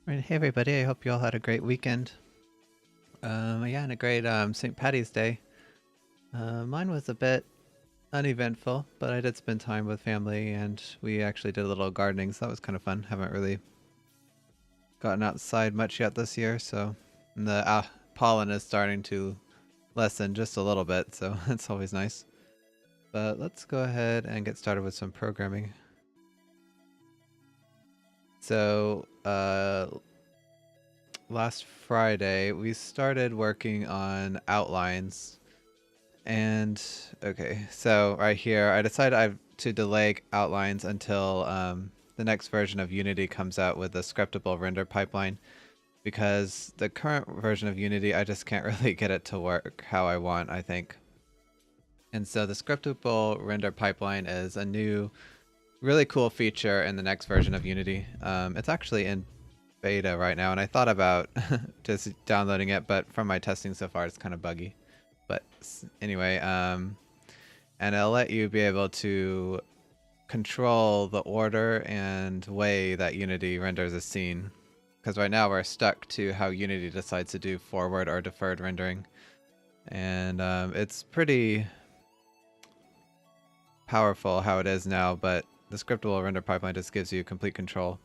Right, hey everybody, I hope you all had a great weekend. Yeah, and a great St. Patty's Day. Mine was a bit uneventful, but I did spend time with family and we actually did a little gardening, so that was kind of fun. Haven't really gotten outside much yet this year, so the pollen is starting to lessen just a little bit, so it's always nice. But let's go ahead and get started with some programming. So, last Friday we started working on outlines. And okay, so right here, I decided to delay outlines until the next version of Unity comes out with a scriptable render pipeline, because the current version of Unity, I just can't really get it to work how I want, I think. And so the scriptable render pipeline is a new, really cool feature in the next version of Unity. It's actually in beta right now, and I thought about just downloading it, but from my testing so far, it's kind of buggy. But anyway, and it'll let you be able to control the order and way that Unity renders a scene. Because right now we're stuck to how Unity decides to do forward or deferred rendering. And it's pretty powerful how it is now, but the scriptable render pipeline just gives you complete control.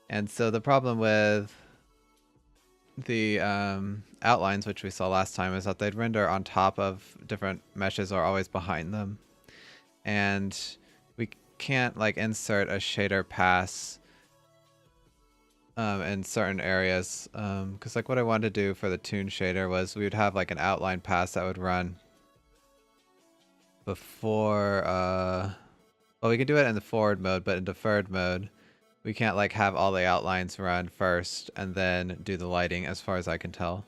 And so the problem with the outlines, which we saw last time, is that they'd render on top of different meshes or always behind them. And we can't like insert a shader pass in certain areas. Because like what I wanted to do for the toon shader was we would have like an outline pass that would run before, well, we could do it in the forward mode, but in deferred mode, we can't like have all the outlines run first and then do the lighting, as far as I can tell.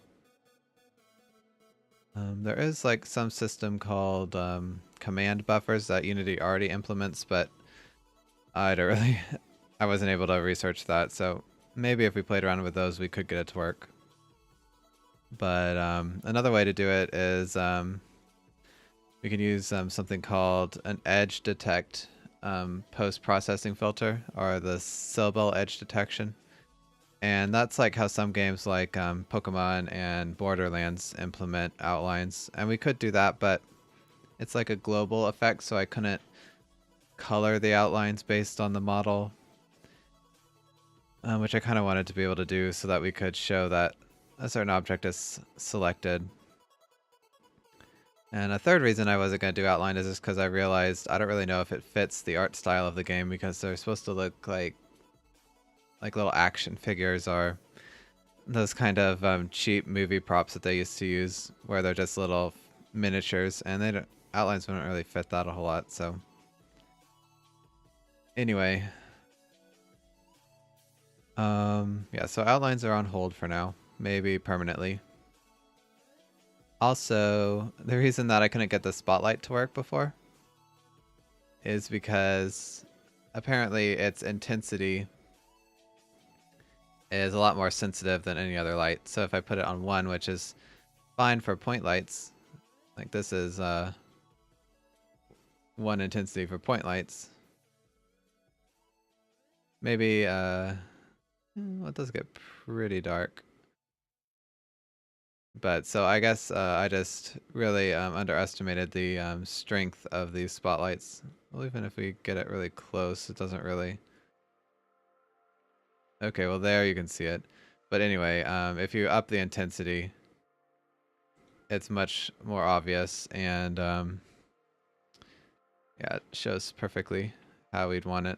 There is like some system called command buffers that Unity already implements, but I don't really, I wasn't able to research that. So maybe if we played around with those, we could get it to work. But another way to do it is we can use something called an edge detect post-processing filter, or the syllable edge detection. And that's like how some games like Pokemon and Borderlands implement outlines. And we could do that, but it's like a global effect, so I couldn't color the outlines based on the model, which I kind of wanted to be able to do so that we could show that a certain object is selected. And a third reason I wasn't going to do outline is just because I realized I don't really know if it fits the art style of the game, because they're supposed to look like little action figures, or those kind of cheap movie props that they used to use, where they're just little miniatures, and they don't, outlines wouldn't really fit that a whole lot. So anyway, yeah, so outlines are on hold for now, maybe permanently. Also, the reason that I couldn't get the spotlight to work before is because apparently its intensity is a lot more sensitive than any other light. So if I put it on 1, which is fine for point lights, like this is 1 intensity for point lights. Maybe, well, it does get pretty dark. But so I guess I just really underestimated the strength of these spotlights. Well, even if we get it really close, it doesn't really... Okay, well there you can see it. But anyway, if you up the intensity, it's much more obvious, and yeah, it shows perfectly how we'd want it.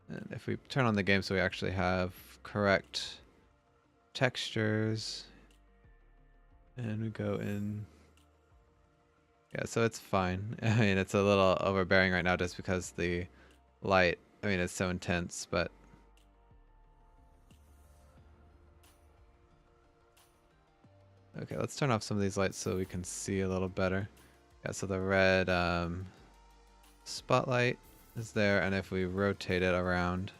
And if we turn on the game so we actually have correct textures, and we go in, yeah, so it's fine. I mean, it's a little overbearing right now just because the light, I mean, it's so intense, but okay, let's turn off some of these lights so we can see a little better. Yeah, so the red spotlight is there, and if we rotate it around,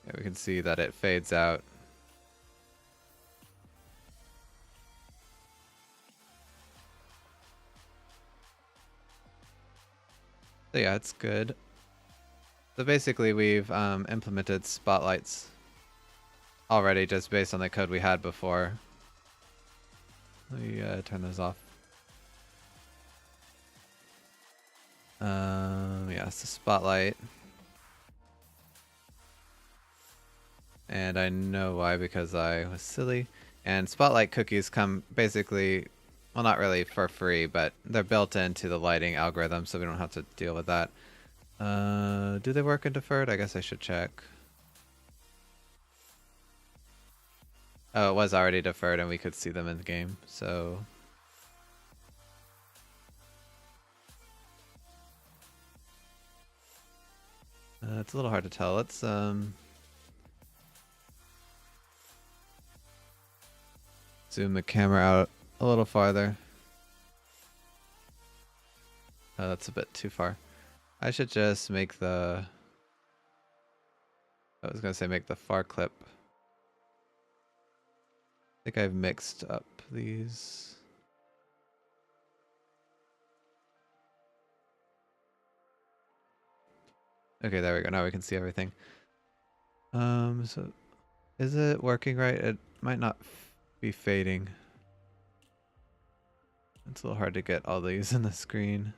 yeah, we can see that it fades out. So yeah, it's good. So basically we've implemented spotlights already just based on the code we had before. Let me turn those off. Yeah, it's a spotlight. And I know why, because I was silly. And spotlight cookies come basically, well, not really for free, but they're built into the lighting algorithm, so we don't have to deal with that. Do they work in deferred? I guess I should check. Oh, it was already deferred and we could see them in the game, so... it's a little hard to tell. Let's zoom the camera out a little farther. Oh, that's a bit too far. I should just make the... I was gonna say make the far clip. I think I've mixed up these. Okay, there we go. Now we can see everything. So is it working right? It might not be fading. It's a little hard to get all these in the screen.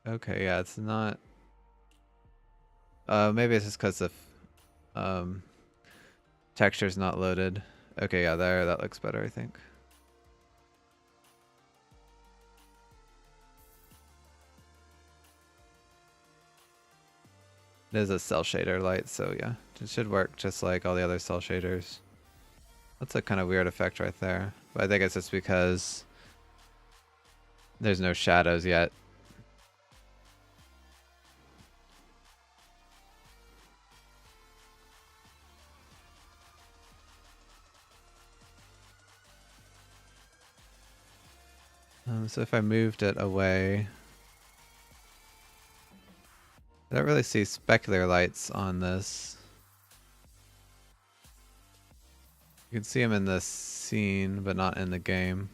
Okay, yeah, it's not... maybe it's just because the texture's not loaded. Okay, yeah, there, that looks better, I think. It is a cell shader light, so yeah, it should work just like all the other cell shaders. That's a kind of weird effect right there, but I think it's just because there's no shadows yet. So if I moved it away, I don't really see specular lights on this. You can see them in the scene, but not in the game.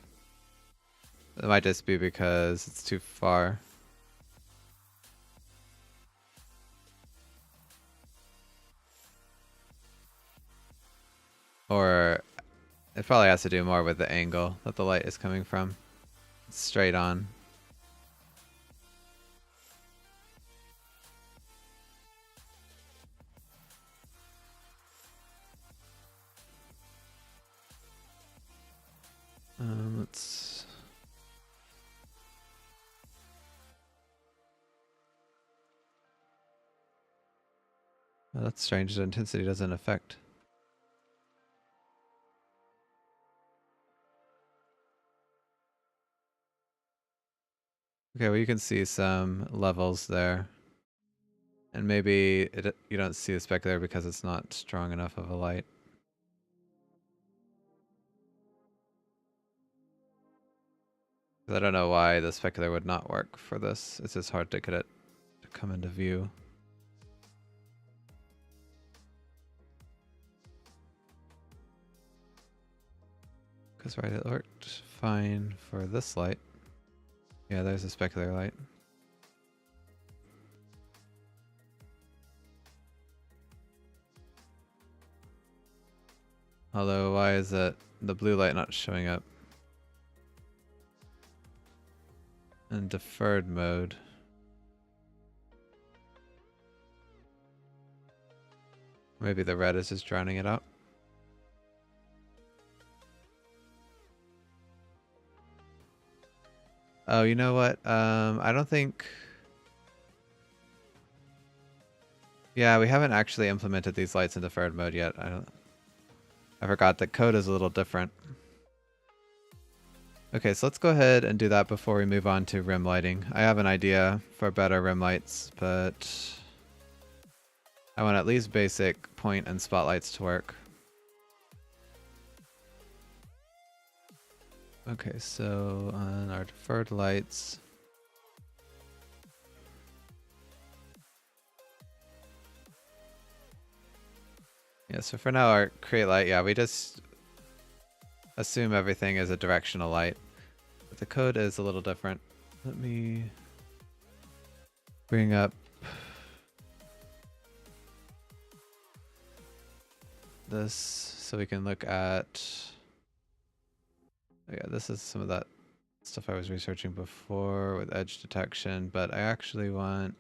It might just be because it's too far. Or it probably has to do more with the angle that the light is coming from. It's straight on. Let's... Oh, that's strange. The intensity doesn't affect. Okay, well you can see some levels there. And maybe you don't see the specular because it's not strong enough of a light. I don't know why the specular would not work for this. It's just hard to get it to come into view. Because right, it worked fine for this light. Yeah, there's a specular light. Although, why is it the blue light not showing up in deferred mode? Maybe the red is just drowning it out. Oh, you know what? I don't think... Yeah, we haven't actually implemented these lights in deferred mode yet. I forgot that code is a little different. Okay, so let's go ahead and do that before we move on to rim lighting. I have an idea for better rim lights, but I want at least basic point and spotlights to work. Okay, so on our deferred lights, Yeah, so for now our create light, yeah, we just assume everything is a directional light. But the code is a little different. Let me bring up this so we can look at, oh yeah, this is some of that stuff I was researching before with edge detection, but I actually want,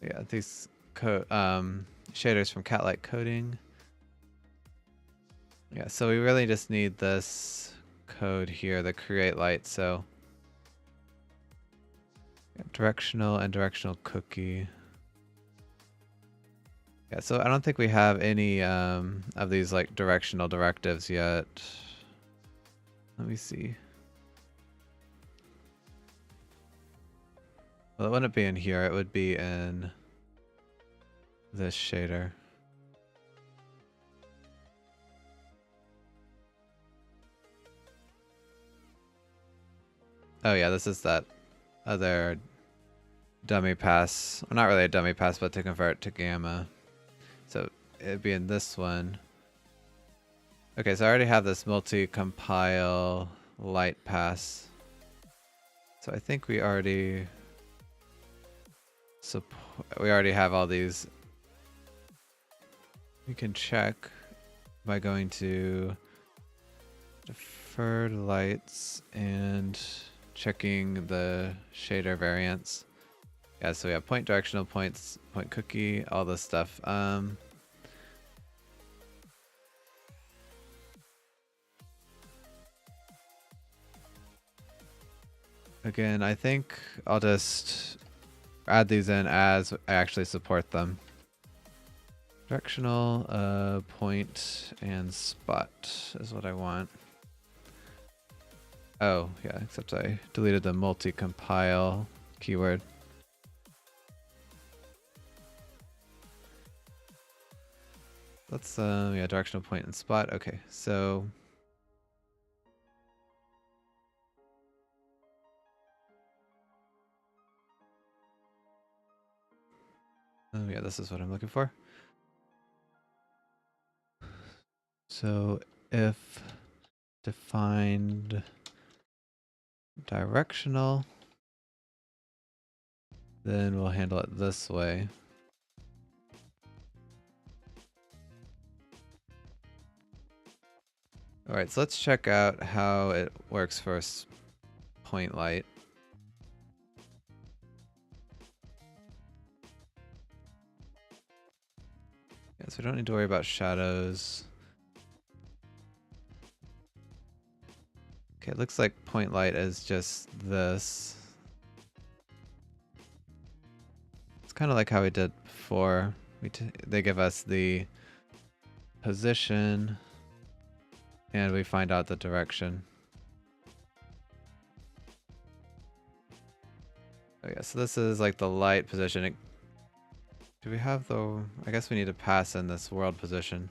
yeah, these shaders from Catlight Coding. Yeah, so we really just need this code here, the create light. So yeah, directional and directional cookie. Yeah, so I don't think we have any of these like directional directives yet. Let me see. Well, it wouldn't be in here. It would be in this shader. Oh yeah, this is that other dummy pass. Well, not really a dummy pass, but to convert to gamma. So it'd be in this one. Okay, so I already have this multi-compile light pass. So I think we already have all these. We can check by going to deferred lights and checking the shader variants. Yeah, so we have point directional, points, point cookie, all this stuff. Again, I think I'll just add these in as I actually support them. Directional, point, and spot is what I want. Oh, yeah, except I deleted the multi-compile keyword. Let's, yeah, directional, point, and spot. Okay, so oh yeah, this is what I'm looking for. So if defined directional, then we'll handle it this way. All right, so let's check out how it works for point light. Yeah, so we don't need to worry about shadows. Okay, it looks like point light is just this. It's kind of like how we did before. They give us the position and we find out the direction. Oh yeah, so this is like the light position. Do we have the... I guess we need to pass in this world position.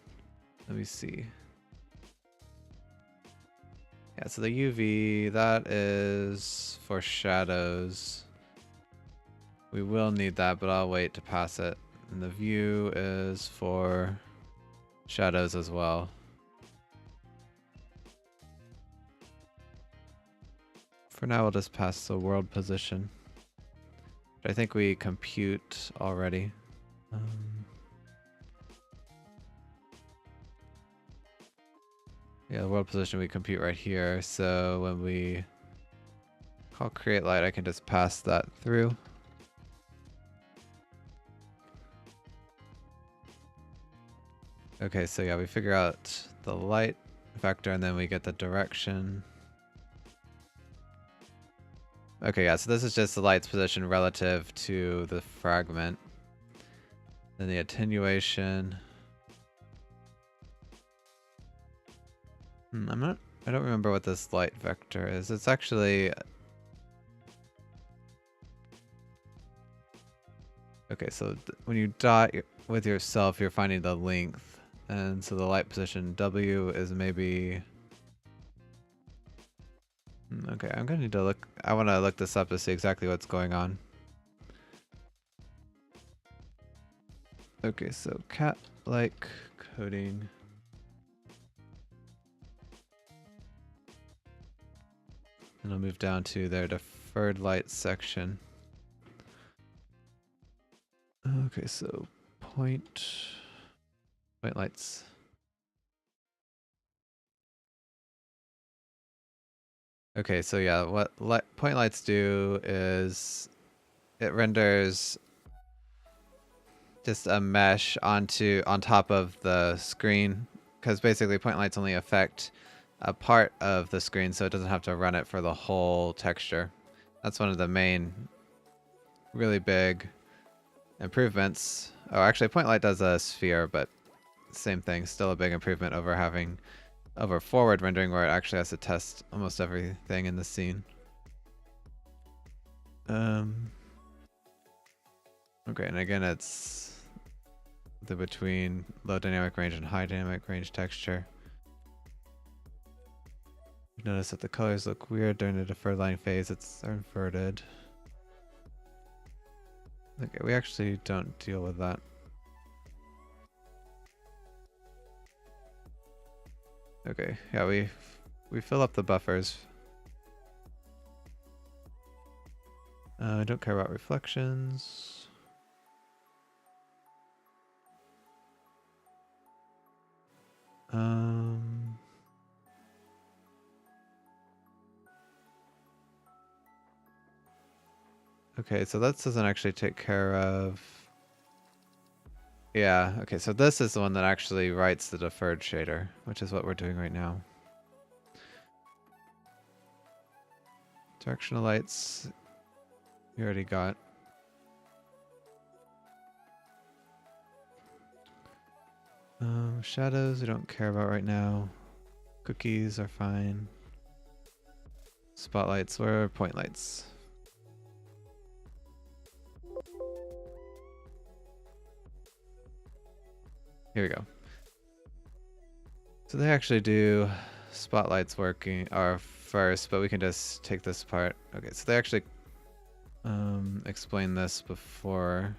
Let me see. Yeah, so the UV, that is for shadows. We will need that, but I'll wait to pass it. And the view is for shadows as well. For now, we'll just pass the world position. Which I think we compute already. Yeah, the world position we compute right here. So when we call create light, I can just pass that through. Okay, so yeah, we figure out the light vector and then we get the direction. Okay, yeah, so this is just the light's position relative to the fragment. Then the attenuation. I don't remember what this light vector is. It's actually... Okay, so when you dot with yourself, you're finding the length. And so the light position W is maybe... Okay, I'm gonna need to look. I want to look this up to see exactly what's going on. Okay, so cat-like coding. And I'll move down to their deferred light section. Okay, so point lights. Okay, so yeah, what point lights do is it renders just a mesh on top of the screen, because basically point lights only affect a part of the screen, so it doesn't have to run it for the whole texture. That's one of the main really big improvements. Oh, actually point light does a sphere, but same thing, still a big improvement over forward rendering, where it actually has to test almost everything in the scene. Okay, and again it's the between low dynamic range and high dynamic range texture. Notice that the colors look weird during the deferred lighting phase. They're inverted. Okay, we actually don't deal with that. Okay, yeah, we fill up the buffers. I don't care about reflections. Okay, so that doesn't actually take care of. Yeah, okay, so this is the one that actually writes the deferred shader, which is what we're doing right now. Directional lights, you already got. Shadows, we don't care about right now. Cookies are fine. Spotlights, where are point lights? Here we go. So they actually do spotlights working are first, but we can just take this part. Okay, so they actually explained this before.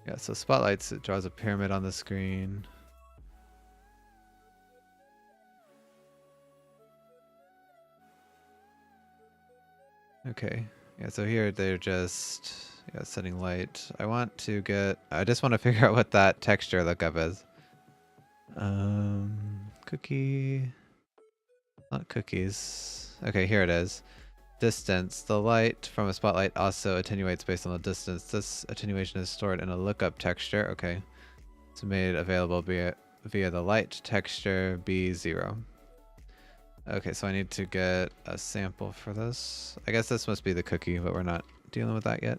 Yeah, so spotlights, it draws a pyramid on the screen. Okay, yeah, so here they're just setting light. I just want to figure out what that texture lookup is. Cookie, not cookies. Okay, here it is. Distance. The light from a spotlight also attenuates based on the distance. This attenuation is stored in a lookup texture. Okay. It's made available via the light texture B0. Okay, so I need to get a sample for this. I guess this must be the cookie, but we're not dealing with that yet.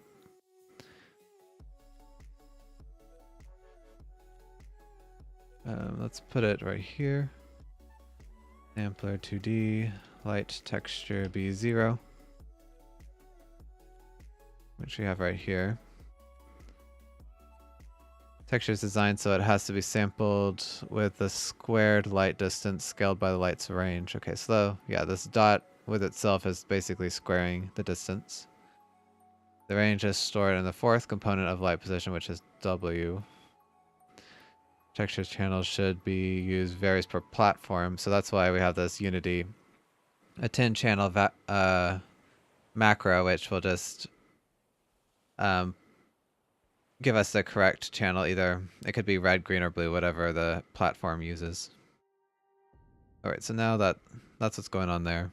Let's put it right here. Sampler 2D, light texture B0. Which we have right here. Texture is designed so it has to be sampled with the squared light distance scaled by the light's range. Okay, so yeah, this dot with itself is basically squaring the distance. The range is stored in the fourth component of light position, which is W. Texture channels should be used varies per platform, so that's why we have this Unity attend channel macro, which will just give us the correct channel. Either it could be red, green, or blue, whatever the platform uses. All right, so now that's what's going on there.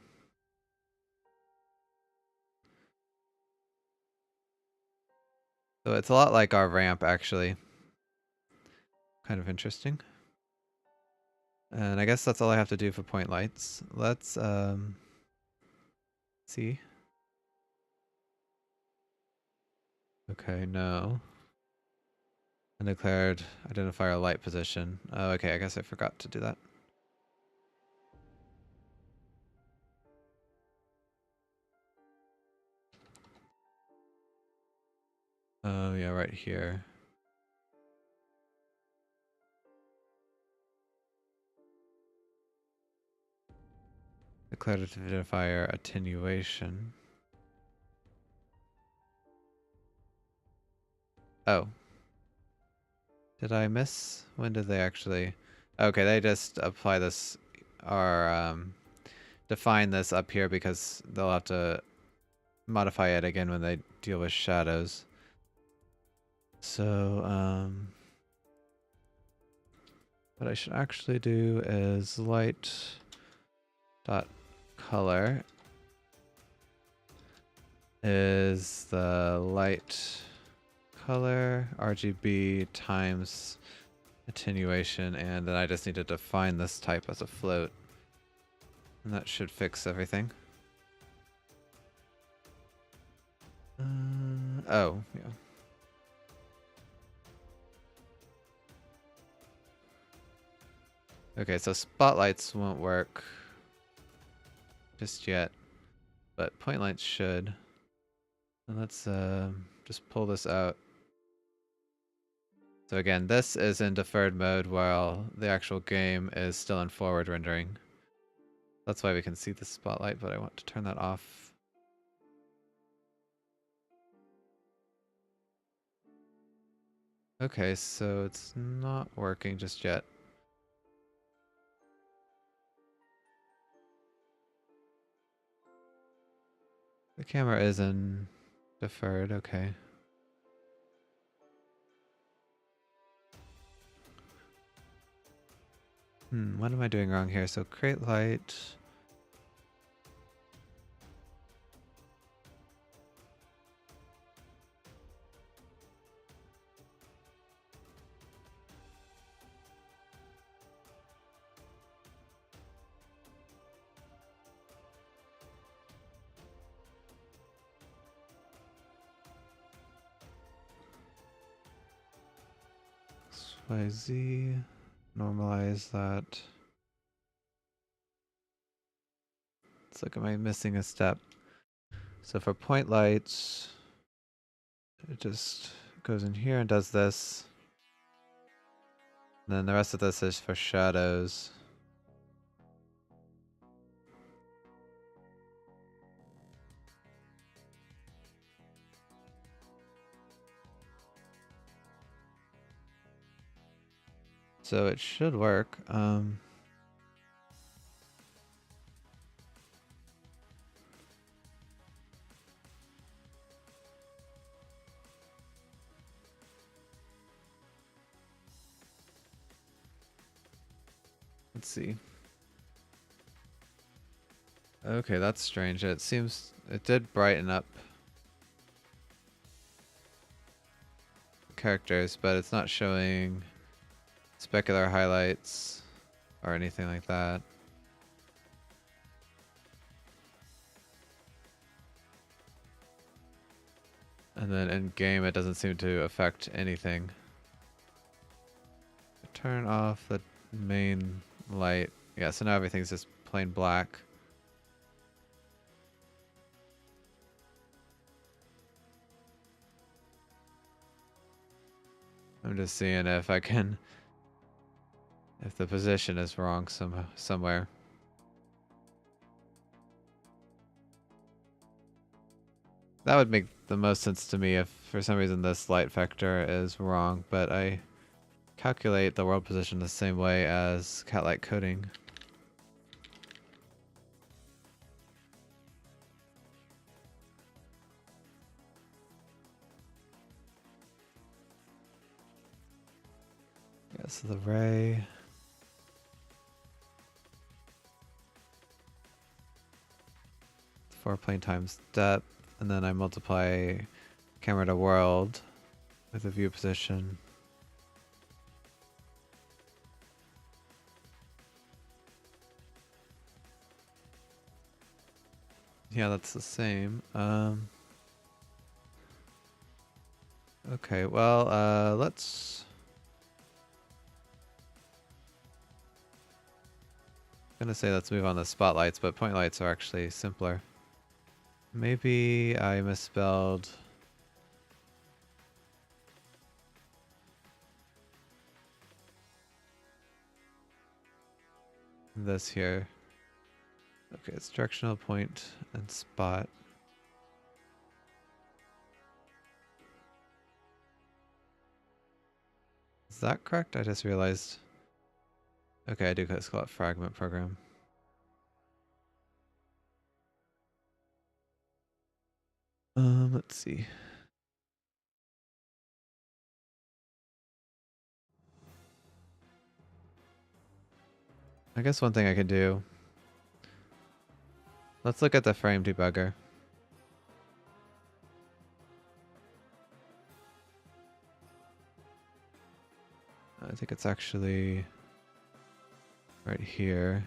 So it's a lot like our ramp, actually. Kind of interesting. And I guess that's all I have to do for point lights. Let's see. Okay, no. Undeclared identifier light position. Oh, okay, I guess I forgot to do that. Oh, yeah, right here. Declarative identifier attenuation. Oh. Did I miss? When did they actually... Okay, they just apply this, or define this up here because they'll have to modify it again when they deal with shadows. So, what I should actually do is light dot color is the light color RGB times attenuation, and then I just need to define this type as a float, and that should fix everything. Oh, yeah. Okay, so spotlights won't work just yet, but point lights should. And let's just pull this out. So again, this is in deferred mode while the actual game is still in forward rendering. That's why we can see the spotlight, but I want to turn that off. Okay, so it's not working just yet. The camera is in deferred, okay. What am I doing wrong here? So create light. XYZ. Normalize that. It's like, am I missing a step? So for point lights, it just goes in here and does this. And then the rest of this is for shadows. So it should work. Let's see. Okay, that's strange. It seems it did brighten up characters, but it's not showing specular highlights or anything like that. And then in game, it doesn't seem to affect anything. Turn off the main light. Yeah, so now everything's just plain black. I'm just seeing if I can, if the position is wrong somewhere. That would make the most sense to me if for some reason this light vector is wrong, but I calculate the world position the same way as cat light coding. Yeah, so the ray. Four plane times depth, and then I multiply camera to world with the view position. Yeah, that's the same. Okay, well, let's... I'm gonna say let's move on to spotlights, but point lights are actually simpler. Maybe I misspelled this here. Okay, it's directional, point, and spot. Is that correct? I just realized. Okay, I do call it fragment program. Let's see. I guess one thing I could do. Let's look at the frame debugger. I think it's actually right here.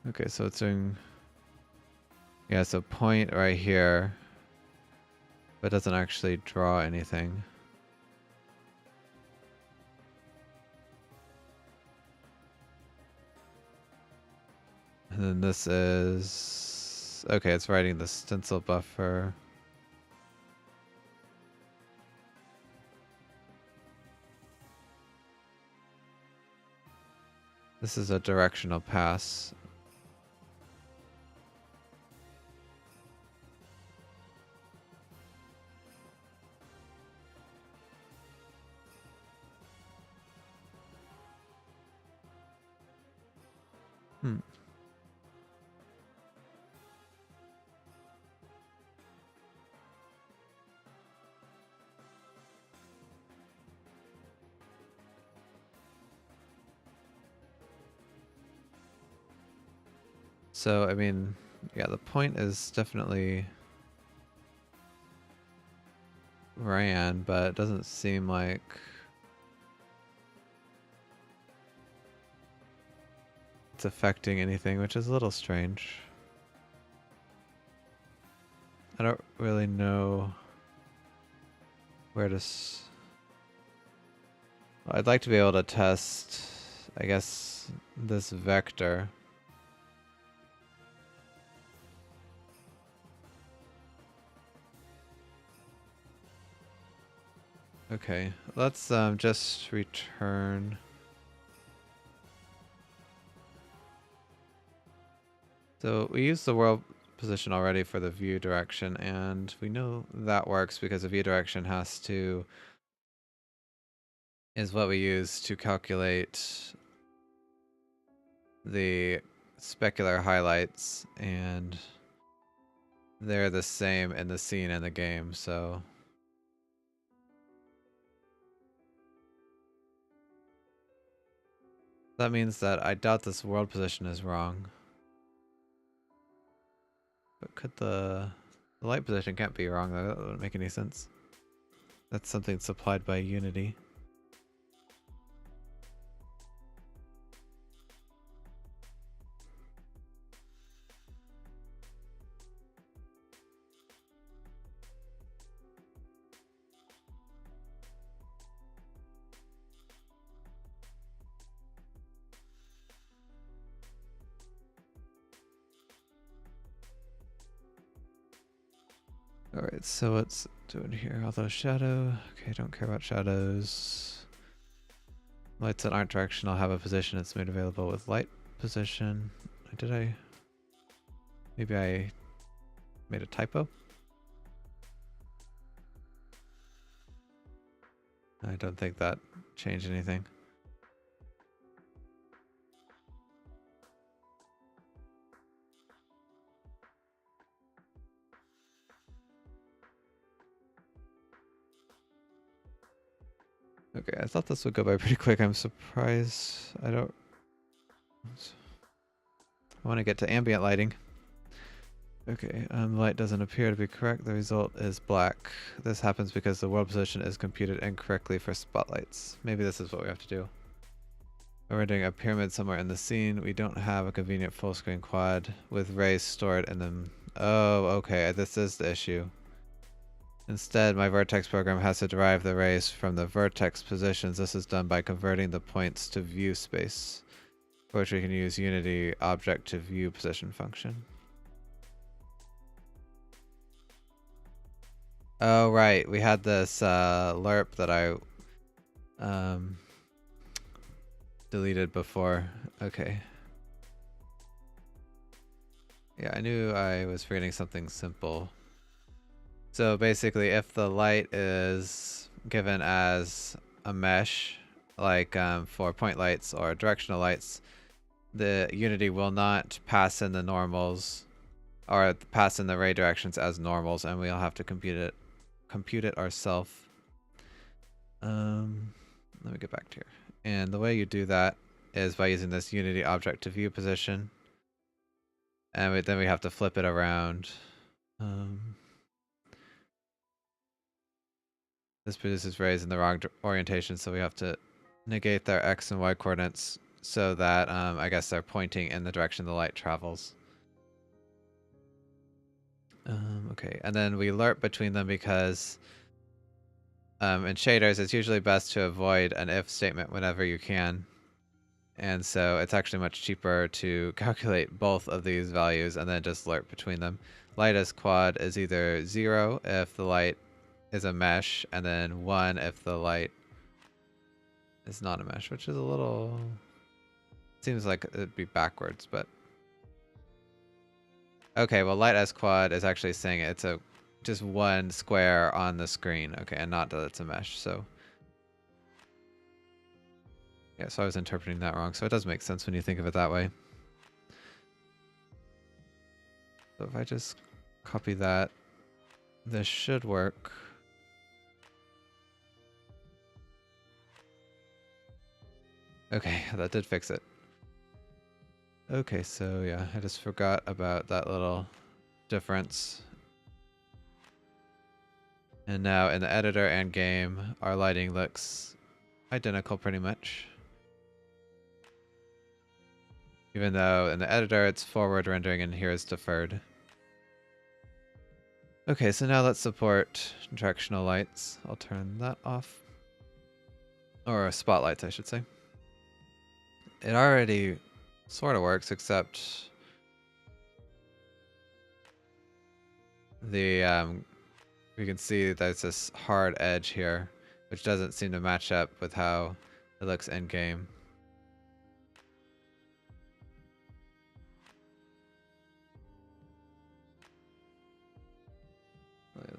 Okay, so it's doing, yeah, so point right here, but doesn't actually draw anything. And then this is, okay, it's writing the stencil buffer. This is a directional pass. So, I mean, yeah, the point is definitely ran, but it doesn't seem like it's affecting anything, which is a little strange. I don't really know where to... I'd like to be able to test, I guess, this vector. Okay, let's just return. So we used the world position already for the view direction, and we know that works because the view direction is what we use to calculate the specular highlights, and they're the same in the scene and the game, so... That means that I doubt this world position is wrong. But could the light position can't be wrong though, that wouldn't make any sense. That's something supplied by Unity. Alright, so what's doing here? Although shadow, okay, don't care about shadows. Lights that aren't directional have a position it's made available with light position. Maybe I made a typo? I don't think that changed anything. Okay, I thought this would go by pretty quick. I'm surprised I want to get to ambient lighting. Okay, light doesn't appear to be correct. The result is black. This happens because the world position is computed incorrectly for spotlights. Maybe this is what we have to do. We're doing a pyramid somewhere in the scene. We don't have a convenient full screen quad with rays stored in them. Oh, okay, this is the issue. Instead, my vertex program has to derive the rays from the vertex positions. This is done by converting the points to view space, for which we can use Unity object to view position function. Oh, right. We had this lerp that I um, deleted before. Okay. Yeah, I knew I was forgetting something simple. So basically, if the light is given as a mesh, like for point lights or directional lights, the Unity will not pass in the normals or pass in the ray directions as normals, and we'll have to compute it ourselves. Let me get back to here. And the way you do that is by using this Unity object to view position, and then we have to flip it around. This produces rays in the wrong orientation, so we have to negate their x and y coordinates so that I guess they're pointing in the direction the light travels. Okay, and then we lerp between them because in shaders it's usually best to avoid an if statement whenever you can. And so it's actually much cheaper to calculate both of these values and then just lerp between them. Light as quad is either 0 if the light is a mesh, and then 1 if the light is not a mesh, which is a little... Seems like it'd be backwards, but... Okay, well light as quad is actually saying it's a just one square on the screen. Okay, and not that it's a mesh, so... Yeah, so I was interpreting that wrong, so it does make sense when you think of it that way. So if I just copy that, this should work. Okay, that did fix it. Okay, so yeah, I just forgot about that little difference. And now in the editor and game, our lighting looks identical pretty much. Even though in the editor it's forward rendering and here is deferred. Okay, so now let's support directional lights. I'll turn that off. Or spotlights, I should say. It already sort of works, except the we can see there's this hard edge here, which doesn't seem to match up with how it looks in game.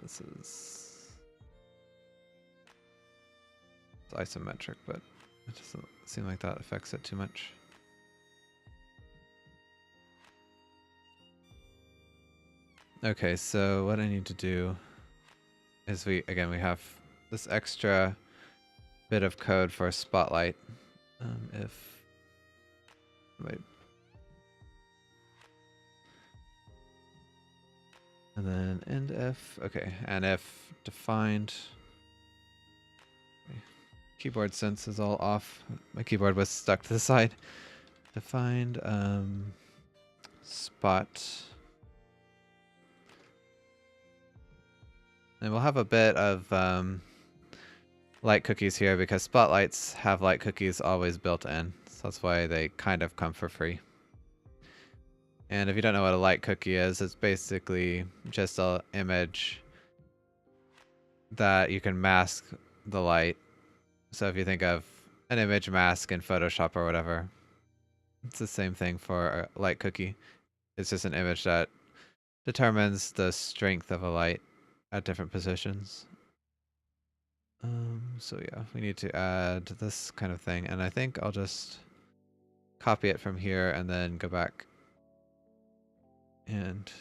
This is it's isometric, but it doesn't seem like that affects it too much. Okay, so what I need to do is we have this extra bit of code for spotlight. If wait, and then end if, okay, and if defined. Keyboard sense is all off. My keyboard was stuck to the side. Defined spot. And we'll have a bit of light cookies here because spotlights have light cookies always built in. So that's why they kind of come for free. And if you don't know what a light cookie is, it's basically just an image that you can mask the light. So if you think of an image mask in Photoshop or whatever, it's the same thing for a light cookie. It's just an image that determines the strength of a light at different positions. So yeah, we need to add this kind of thing, and I think I'll just copy it from here and then go back and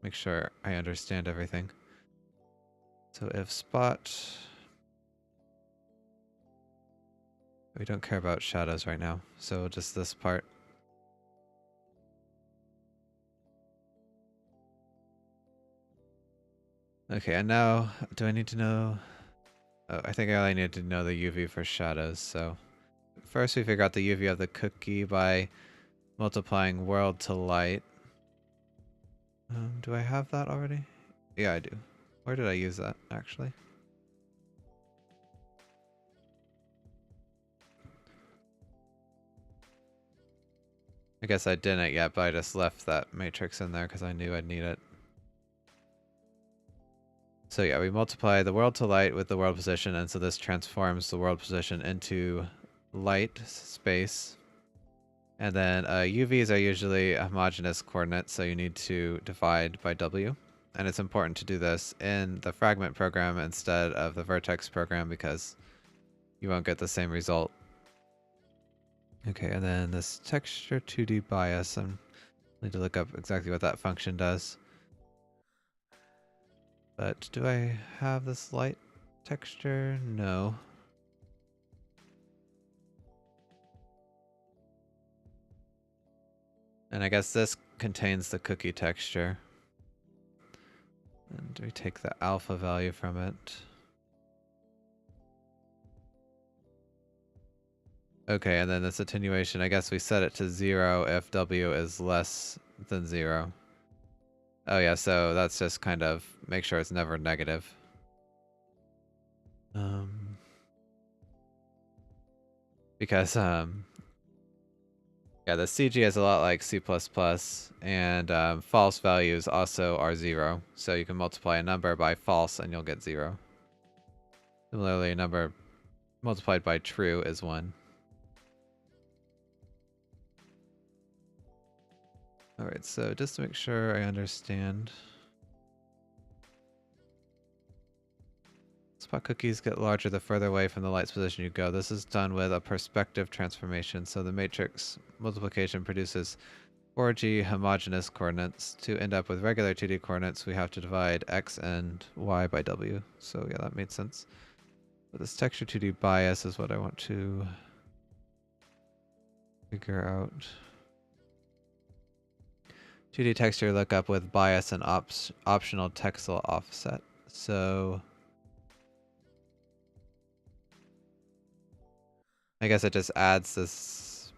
make sure I understand everything. So if spot, we don't care about shadows right now, so just this part. Okay, and now do I need to know? Oh, I think I only need to know the UV for shadows. So first we figure out the UV of the cookie by multiplying world to light. Do I have that already? Yeah, I do. Where did I use that actually? I guess I didn't yet, but I just left that matrix in there because I knew I'd need it. So yeah, we multiply the world to light with the world position, and so this transforms the world position into light space. And then UVs are usually homogeneous coordinates, so you need to divide by W. And it's important to do this in the fragment program instead of the vertex program because you won't get the same result. Okay, and then this texture 2D bias, I need to look up exactly what that function does. But do I have this light texture? No. And I guess this contains the cookie texture. And we take the alpha value from it. Okay, and then this attenuation, I guess we set it to 0 if W is less than 0. Oh yeah, so that's just kind of make sure it's never negative. Because yeah, the CG is a lot like C++, and false values also are 0. So you can multiply a number by false and you'll get 0. Similarly, a number multiplied by true is 1. Alright, so just to make sure I understand. Spot cookies get larger the further away from the light's position you go. This is done with a perspective transformation, so the matrix multiplication produces 4G homogeneous coordinates. To end up with regular 2D coordinates, we have to divide x and y by w. So yeah, that made sense. But this texture 2D bias is what I want to figure out. 2D texture lookup with bias and optional texel offset. So I guess it just adds this.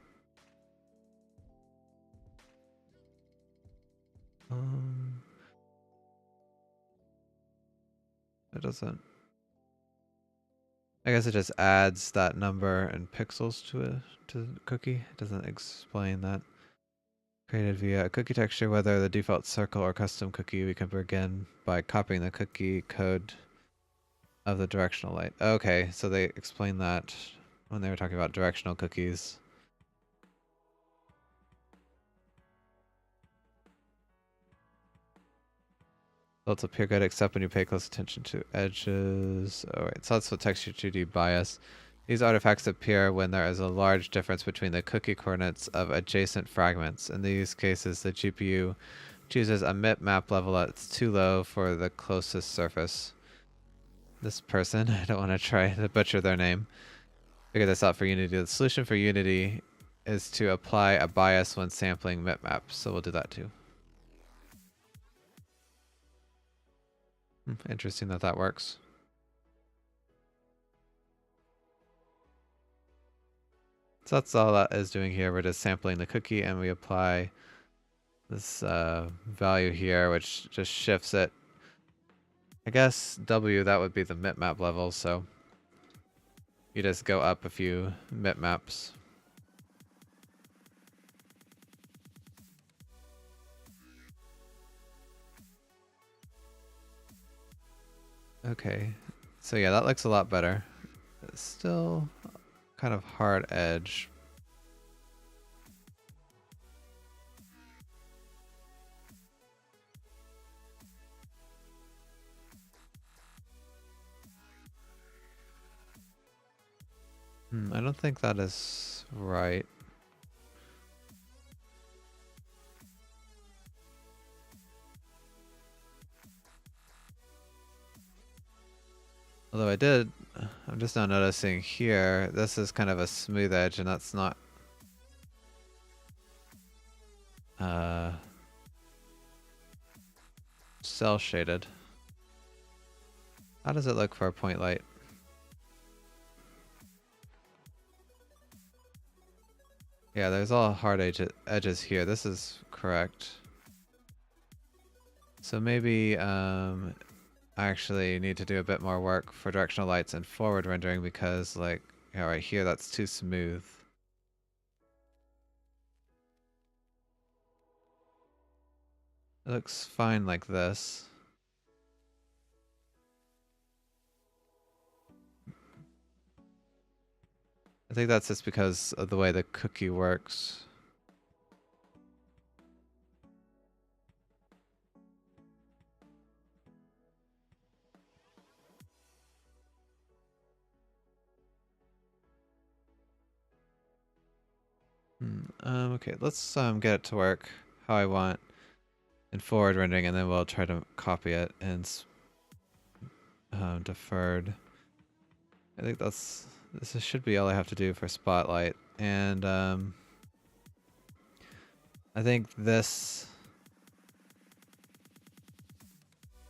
It doesn't. I guess it just adds that number and pixels to the cookie. It doesn't explain that. Created via a cookie texture, whether the default circle or custom cookie, we can begin by copying the cookie code of the directional light. Okay, so they explained that when they were talking about directional cookies. Results appear good except when you pay close attention to edges. Alright, so that's what texture 2D bias. These artifacts appear when there is a large difference between the cookie coordinates of adjacent fragments. In these cases, the GPU chooses a map level that's too low for the closest surface. This person, I don't want to try to butcher their name, figure this out for Unity. The solution for Unity is to apply a bias when sampling maps, so we'll do that too. Interesting that that works. So that's all that is doing here. We're just sampling the cookie and we apply this value here, which just shifts it. I guess W, that would be the map level, so you just go up a few maps. Okay, so yeah, that looks a lot better. It's still kind of hard edge. I don't think that is right. Although I'm just now noticing here, this is kind of a smooth edge and that's not cell shaded. How does it look for a point light? Yeah, there's all hard edges here. This is correct. So maybe I actually need to do a bit more work for directional lights and forward rendering because like right here that's too smooth. It looks fine like this. think that's just because of the way the cookie works. Okay, let's get it to work how I want in forward rendering, and then we'll try to copy it in deferred. I think this should be all I have to do for Spotlight, and I think this.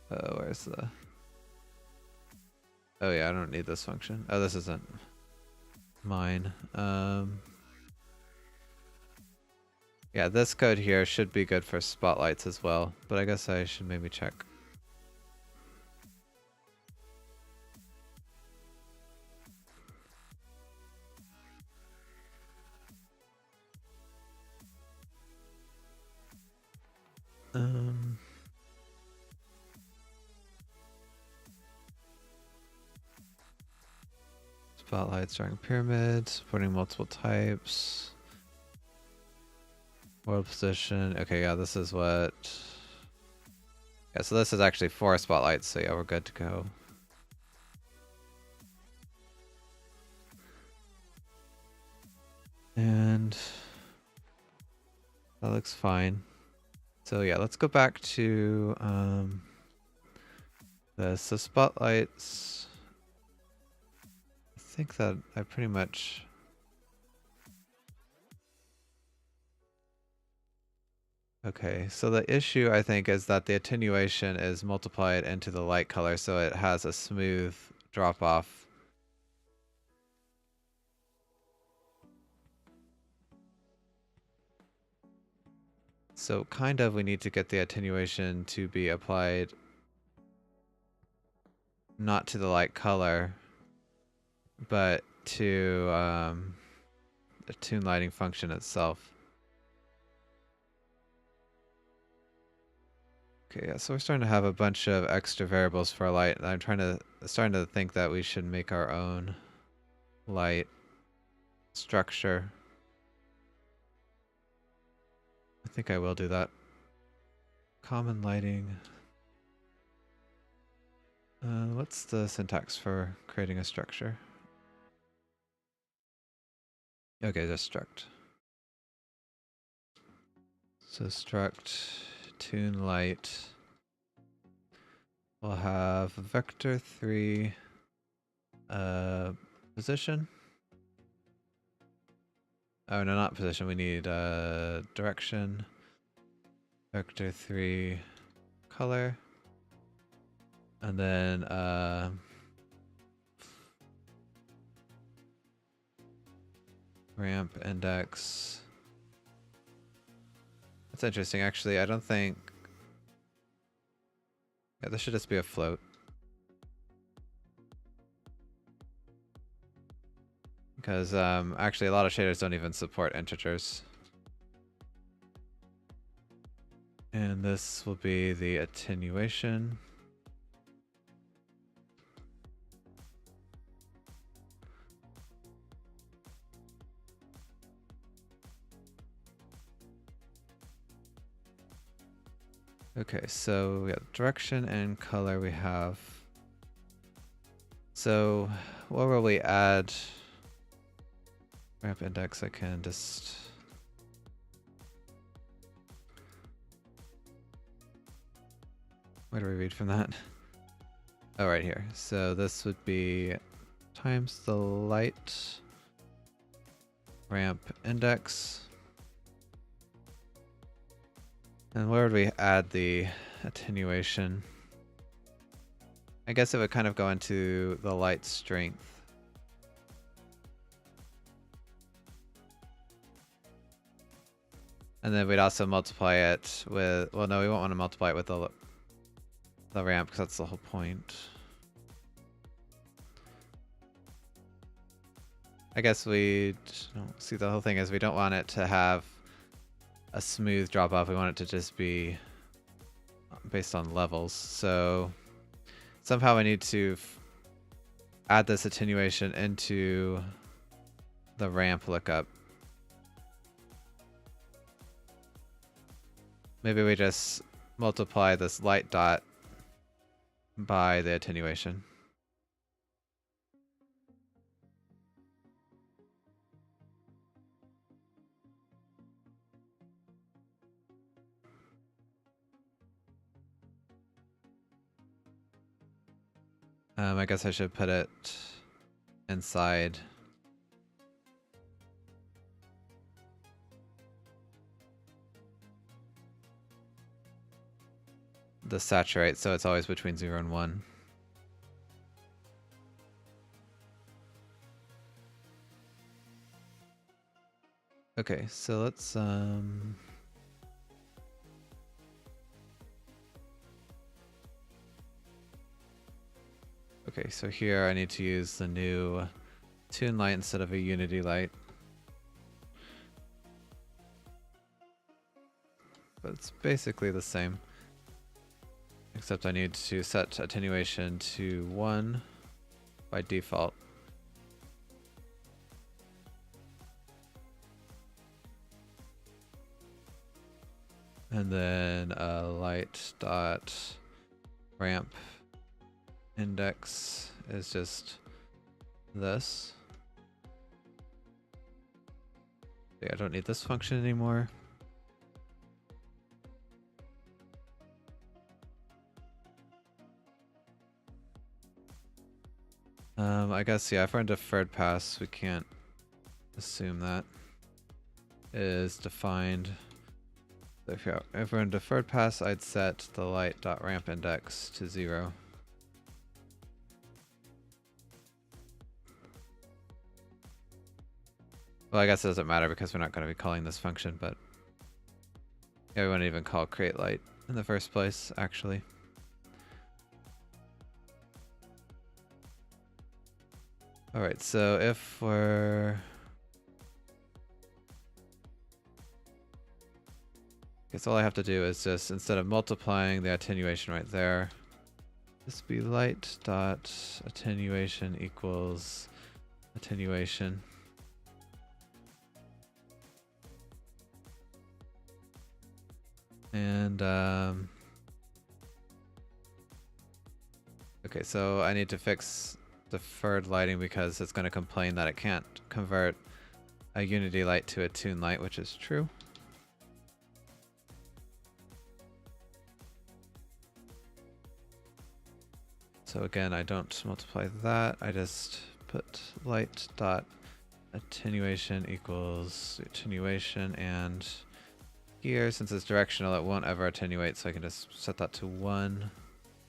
Where's the? Oh yeah, I don't need this function. Oh, this isn't mine. Yeah, this code here should be good for spotlights as well, but I guess I should maybe check. Spotlights drawing pyramid, supporting multiple types. World position. Okay, yeah, this is what. Yeah, so this is actually 4 spotlights, so yeah, we're good to go. And that looks fine. So yeah, let's go back to this. So spotlights. I think that I pretty much. Okay, so the issue I think is that the attenuation is multiplied into the light color, so it has a smooth drop off. So kind of we need to get the attenuation to be applied not to the light color, but to the tune lighting function itself. Okay, yeah, so we're starting to have a bunch of extra variables for our light, and I'm starting to think that we should make our own light structure. I think I will do that. Common lighting. What's the syntax for creating a structure? Okay, just struct. So struct tune light. We'll have vector 3 position. Oh no, not position. We need direction. Vector 3 color. And then ramp index. That's interesting. Actually, I don't think. Yeah, this should just be a float. Because actually a lot of shaders don't even support integers. And this will be the attenuation. Okay, so we got direction and color we have. So what will we add? Ramp index, I can just. Where do we read from that? Oh, right here. So this would be times the light ramp index. And where would we add the attenuation? I guess it would kind of go into the light strength. And then we'd also multiply it with, well no, we won't want to multiply it with the ramp because that's the whole point. I guess we don't see, the whole thing is we don't want it to have a smooth drop off. We want it to just be based on levels. So somehow I need to add this attenuation into the ramp lookup. Maybe we just multiply this light dot by the attenuation. I guess I should put it inside. The saturate, so it's always between 0 and 1. Okay, so let's okay, so here I need to use the new tune light instead of a unity light. But it's basically the same. Except I need to set attenuation to 1 by default. And then light dot ramp index is just this. I don't need this function anymore. I guess, yeah, if we're in deferred pass, we can't assume that is defined. So if we're in deferred pass, I'd set the light.ramp index to 0. Well, I guess it doesn't matter because we're not going to be calling this function, but yeah, we wouldn't even call create light in the first place, actually. Alright, so if we're... I guess all I have to do is just, instead of multiplying the attenuation right there, just be light dot attenuation equals attenuation. And okay, so I need to fix deferred lighting because it's going to complain that it can't convert a unity light to a tune light, which is true. So again, I don't multiply that, I just put light dot attenuation equals attenuation, and here, since it's directional, it won't ever attenuate, so I can just set that to 1.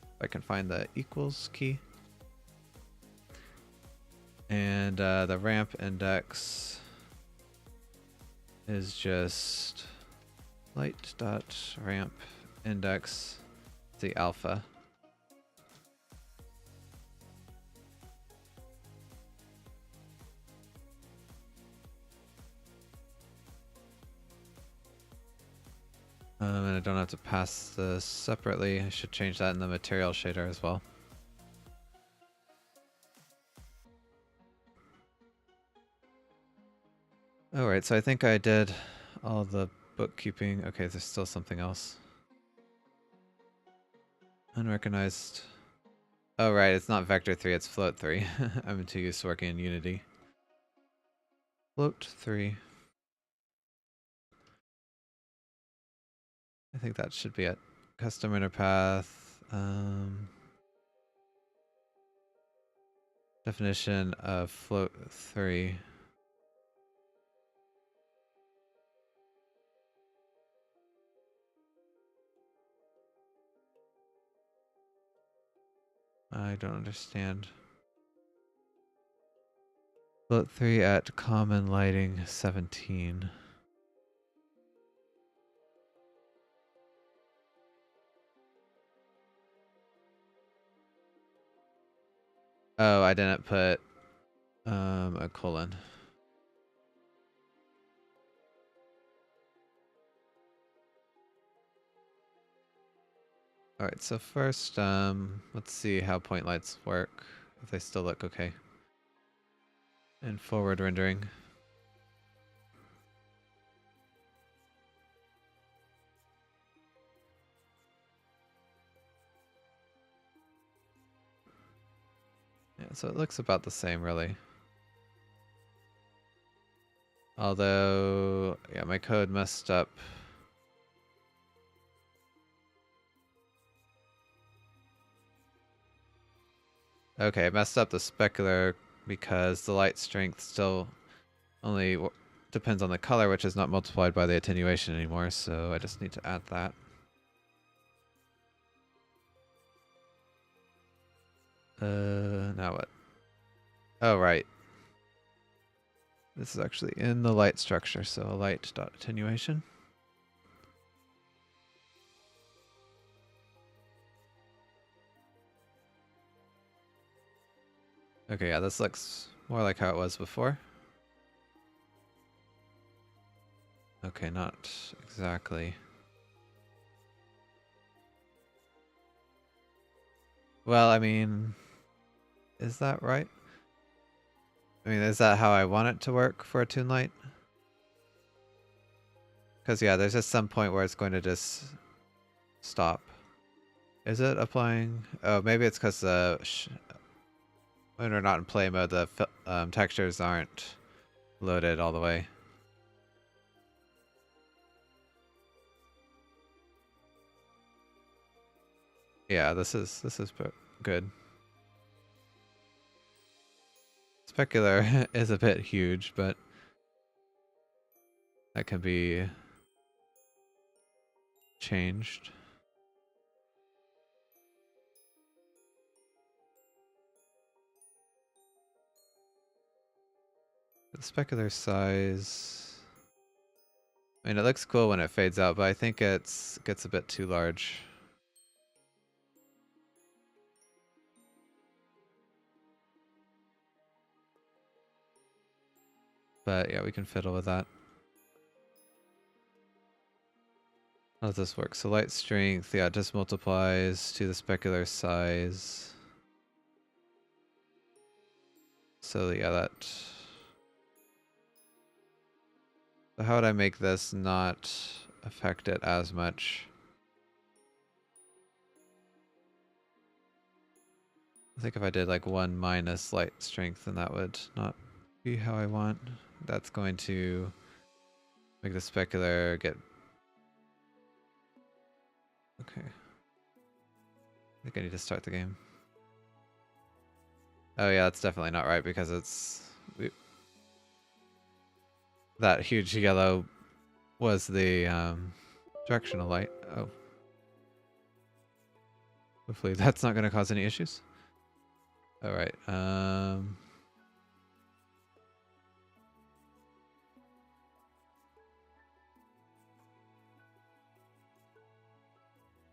If I can find the equals key. And the ramp index is just light dot ramp index, the alpha. And I don't have to pass this separately. I should change that in the material shader as well. Alright, so I think I did all the bookkeeping. Okay, there's still something else. Unrecognized. Oh right, it's not vector 3, it's float 3. I'm too used to working in Unity. Float 3. I think that should be it. Custom inner path. Definition of float 3. I don't understand. Float 3 at common lighting 17. Oh, I didn't put a colon. Alright, so first, let's see how point lights work, if they still look okay. And forward rendering. So it looks about the same, really. Although, yeah, my code messed up. Okay, it messed up the specular because the light strength still only depends on the color, which is not multiplied by the attenuation anymore, so I just need to add that. Now what? Oh, right. This is actually in the light structure, so a light dot attenuation. Okay, yeah, this looks more like how it was before. Okay, not exactly. Well, I mean, is that right? I mean, is that how I want it to work for a Toon Light? Because, yeah, there's just some point where it's going to just stop. Is it applying? Oh, maybe it's because when we're not in play mode, the textures aren't loaded all the way. Yeah, this is good. Specular is a bit huge, but that can be changed. The specular size. I mean, it looks cool when it fades out, but I think it gets a bit too large. But yeah, we can fiddle with that. How does this work? So light strength, yeah, it just multiplies to the specular size. So yeah, that... So how would I make this not affect it as much? I think if I did like 1 minus light strength, then that would not be how I want. That's going to make the specular get... Okay. I think I need to start the game. Oh yeah, that's definitely not right because it's... That huge yellow was the directional light. Oh. Hopefully that's not going to cause any issues. Alright,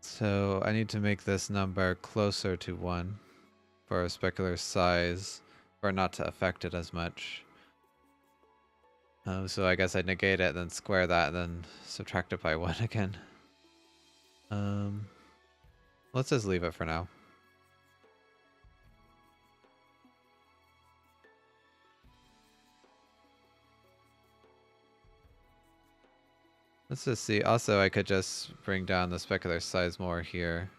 so I need to make this number closer to 1 for a specular size, for not to affect it as much. So I guess I'd negate it, then square that, and then subtract it by 1 again. Let's just leave it for now. Let's just see. Also, I could just bring down the specular size more here.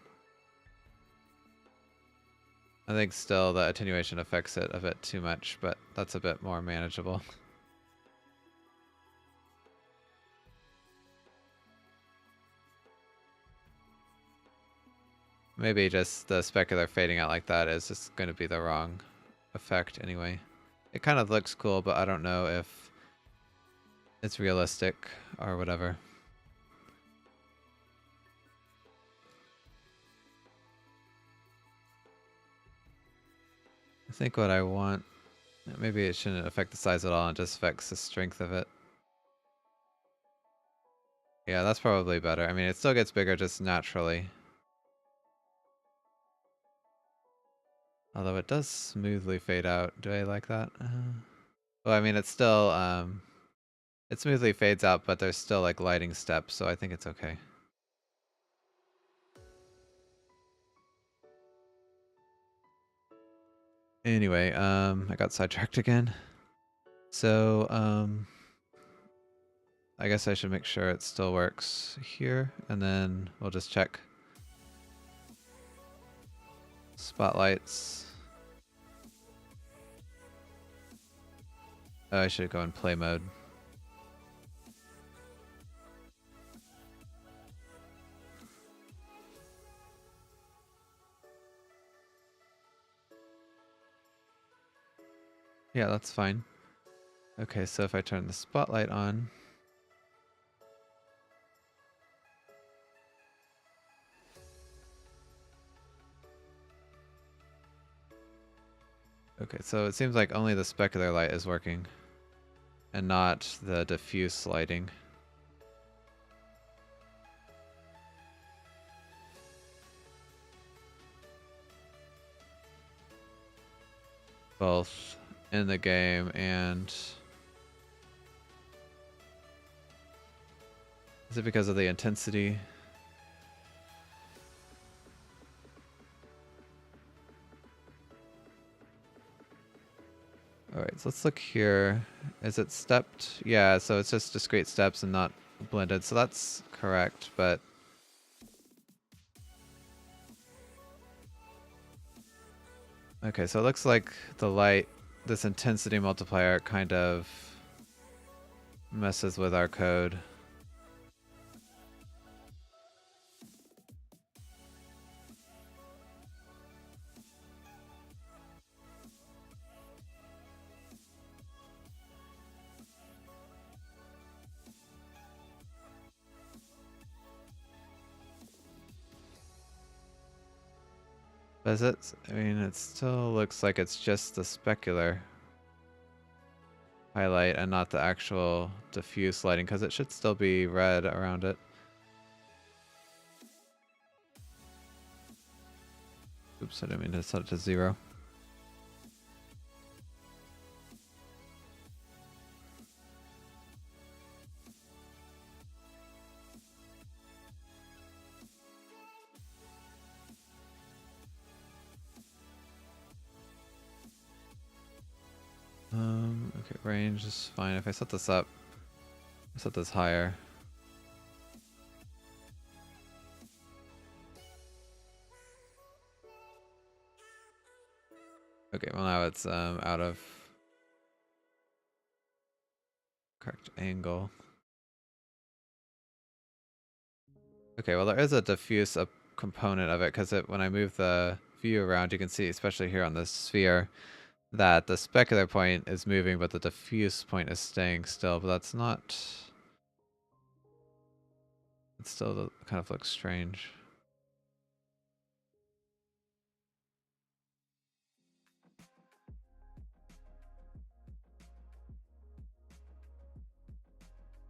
I think still the attenuation affects it a bit too much, but that's a bit more manageable. Maybe just the specular fading out like that is just going to be the wrong effect anyway. It kind of looks cool, but I don't know if it's realistic or whatever. I think what I want... Maybe it shouldn't affect the size at all, and just affects the strength of it. Yeah, that's probably better. I mean, it still gets bigger just naturally. Although it does smoothly fade out. Do I like that? Well, I mean, it's still... it smoothly fades out, but there's still like lighting steps, so I think it's okay. Anyway, I got sidetracked again. So, I guess I should make sure it still works here, and then we'll just check. Spotlights. Oh, I should go in play mode. Yeah, that's fine. Okay, so if I turn the spotlight on. Okay, so it seems like only the specular light is working and not the diffuse lighting. Both in the game and... Is it because of the intensity? Alright, so let's look here. Is it stepped? Yeah, so it's just discrete steps and not blended, so that's correct, but... Okay, so it looks like the light, this intensity multiplier kind of messes with our code. Does it? I mean, it still looks like it's just the specular highlight and not the actual diffuse lighting, because it should still be red around it. Oops, I didn't mean to set it to 0. Okay, range is fine. If I set this up, set this higher. Okay, well now it's out of correct angle. Okay, well there is a diffuse component of it, because when I move the view around, you can see, especially here on this sphere, that the specular point is moving, but the diffuse point is staying still, but that's not... It still kind of looks strange.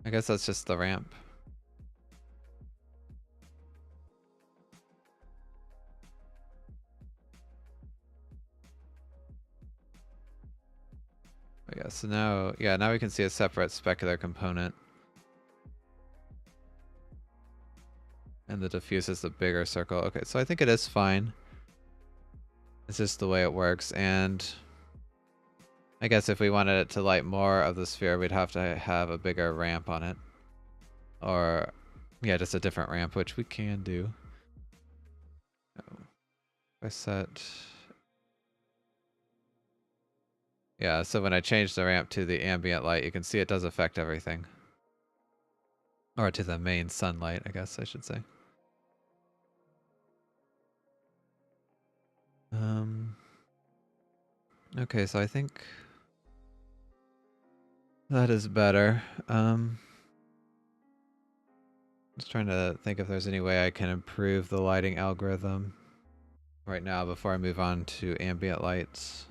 I guess that's just the ramp. But yeah, so now, yeah, now we can see a separate specular component. And the diffuse is the bigger circle. Okay, so I think it is fine. It's just the way it works, and I guess if we wanted it to light more of the sphere, we'd have to have a bigger ramp on it. Or, yeah, just a different ramp, which we can do. Oh, I set... Yeah, so when I change the ramp to the ambient light, you can see it does affect everything. Or to the main sunlight, I guess I should say. Okay, so I think that is better. Just trying to think if there's any way I can improve the lighting algorithm right now before I move on to ambient lights.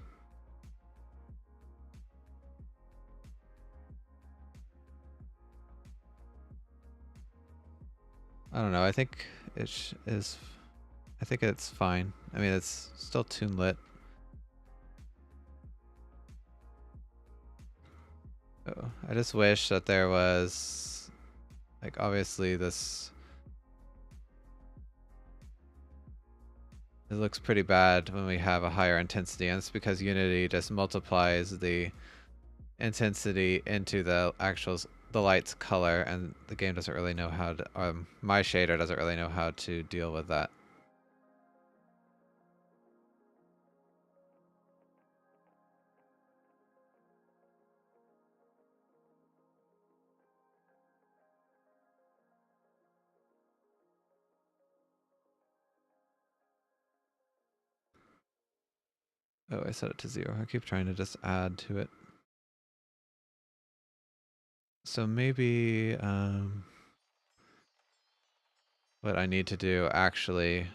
I don't know. I think I think it's fine. I mean, it's still tune lit. Oh, I just wish that there was, like, obviously this... It looks pretty bad when we have a higher intensity, and it's because Unity just multiplies the intensity into the the light's color, and the game doesn't really know how to, my shader doesn't really know how to deal with that. Oh, I set it to 0. I keep trying to just add to it. So maybe what I need to do actually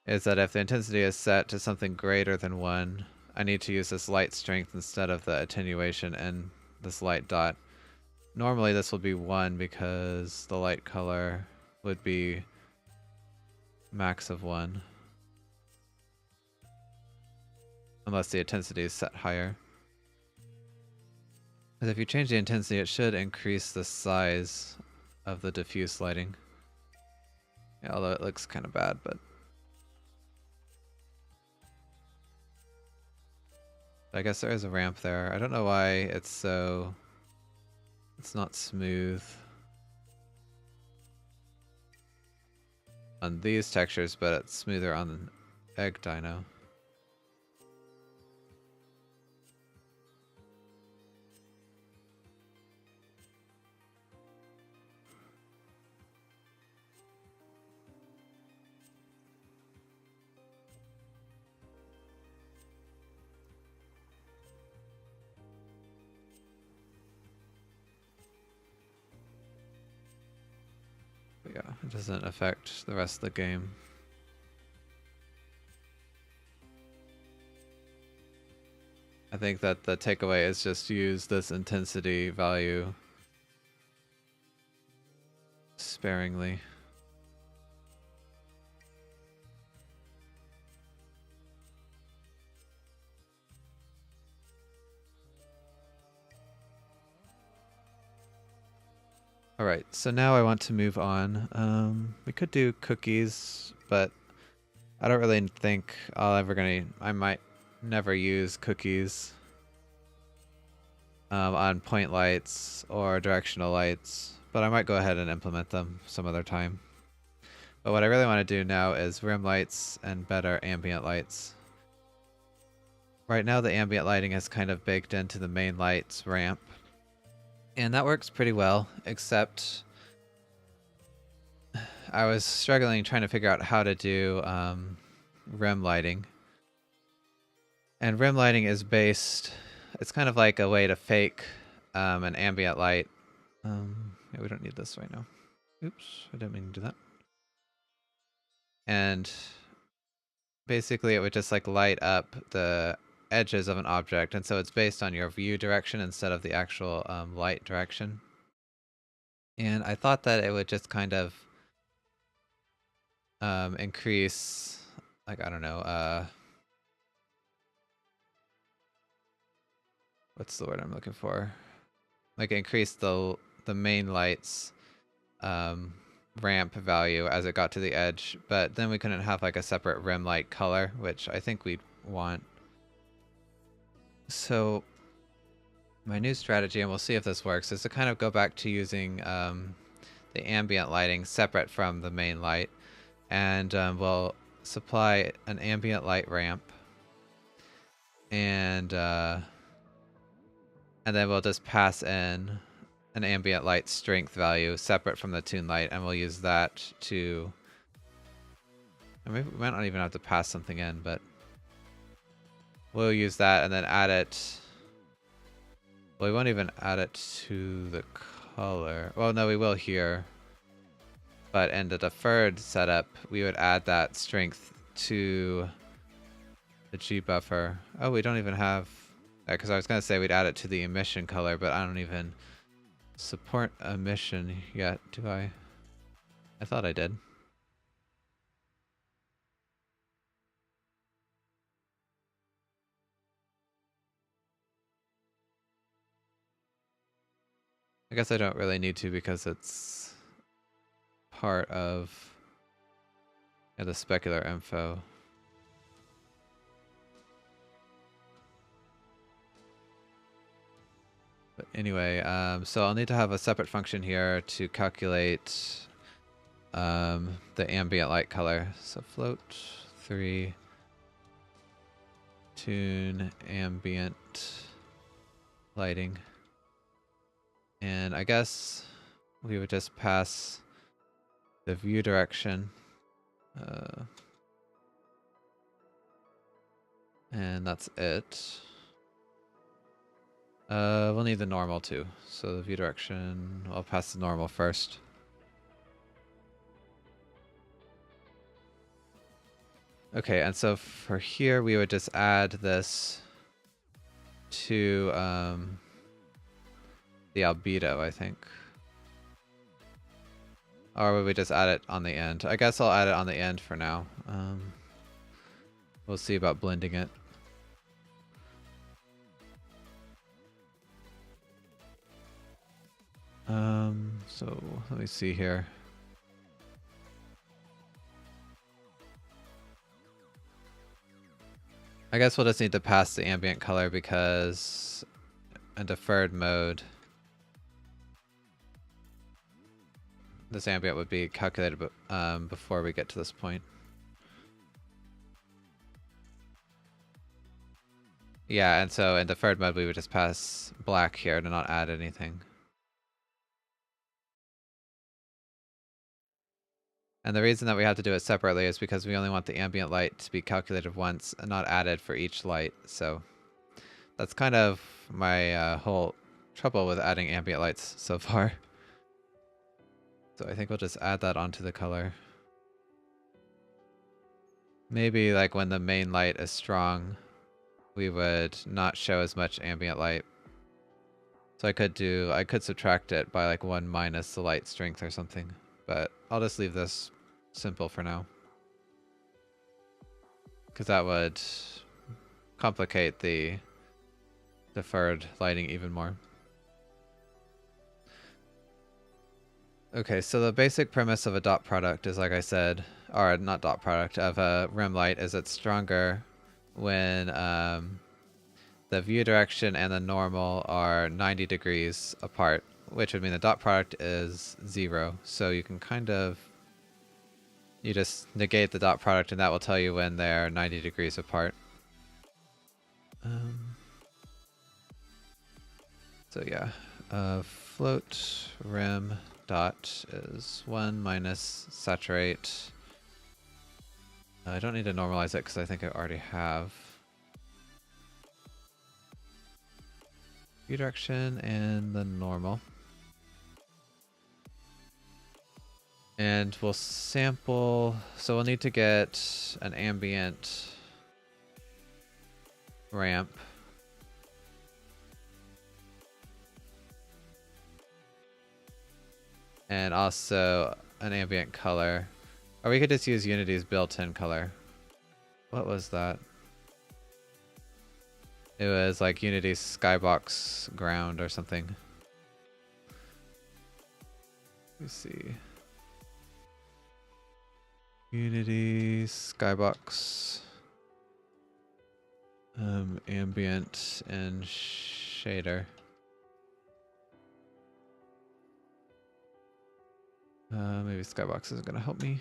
is that if the intensity is set to something greater than 1, I need to use this light strength instead of the attenuation and this light dot. Normally this will be 1 because the light color would be max of 1. Unless the intensity is set higher. Because if you change the intensity, it should increase the size of the diffuse lighting. Yeah, although it looks kind of bad, but... I guess there is a ramp there. I don't know why it's so... It's not smooth on these textures, but it's smoother on the egg dino. But yeah, it doesn't affect the rest of the game. I think that the takeaway is just use this intensity value sparingly. Alright, so now I want to move on. We could do cookies, but I don't really think I might never use cookies on point lights or directional lights, but I might go ahead and implement them some other time. But what I really want to do now is rim lights and better ambient lights. Right now the ambient lighting is kind of baked into the main lights ramp, and that works pretty well, except I was struggling trying to figure out how to do rim lighting. And rim lighting is based, it's kind of like a way to fake an ambient light. Yeah, we don't need this right now. Oops, I didn't mean to do that. And basically it would just like light up the edges of an object, and so it's based on your view direction instead of the actual light direction. And I thought that it would just kind of increase, like, I don't know, what's the word I'm looking for? Like increase the main light's ramp value as it got to the edge, but then we couldn't have like a separate rim light color, which I think we'd want. So my new strategy, and we'll see if this works, is to kind of go back to using the ambient lighting separate from the main light, and we'll supply an ambient light ramp, and then we'll just pass in an ambient light strength value separate from the tune light, and we'll use that to... Maybe we might not even have to pass something in, but we'll use that and then add it... Well, we won't even add it to the color. Well, no, we will here. But in the deferred setup, we would add that strength to the G buffer. Oh, we don't even have... Because I was going to say we'd add it to the emission color, but I don't even support emission yet, do I? I thought I did. I guess I don't really need to because it's part of the specular info. But anyway, so I'll need to have a separate function here to calculate the ambient light color. So float 3 tune ambient lighting. And I guess we would just pass the view direction. And that's it. We'll need the normal too. So the view direction, I'll pass the normal first. Okay, and so for here we would just add this to the albedo, I think. Or would we just add it on the end? I guess I'll add it on the end for now. We'll see about blending it. So let me see here. I guess we'll just need to pass the ambient color because in deferred mode, this ambient would be calculated before we get to this point. Yeah, and so in deferred mode, we would just pass black here to not add anything. And the reason that we have to do it separately is because we only want the ambient light to be calculated once and not added for each light. So that's kind of my whole trouble with adding ambient lights so far. So I think we'll just add that onto the color. Maybe like when the main light is strong, we would not show as much ambient light. So I could subtract it by like 1 minus the light strength or something, but I'll just leave this simple for now. Because that would complicate the deferred lighting even more. Okay, so the basic premise of a dot product is, like I said, or not dot product, of a rim light is it's stronger when the view direction and the normal are 90 degrees apart, which would mean the dot product is 0. So you can kind of, you just negate the dot product and that will tell you when they're 90 degrees apart. So yeah, float rim dot is 1 minus saturate. I don't need to normalize it because I think I already have. View direction and the normal. And we'll sample, so we'll need to get an ambient ramp. And also an ambient color. Or we could just use Unity's built-in color. What was that? It was like Unity's skybox ground or something. Let me see. Unity skybox. Ambient and shader. Maybe skybox isn't gonna help me.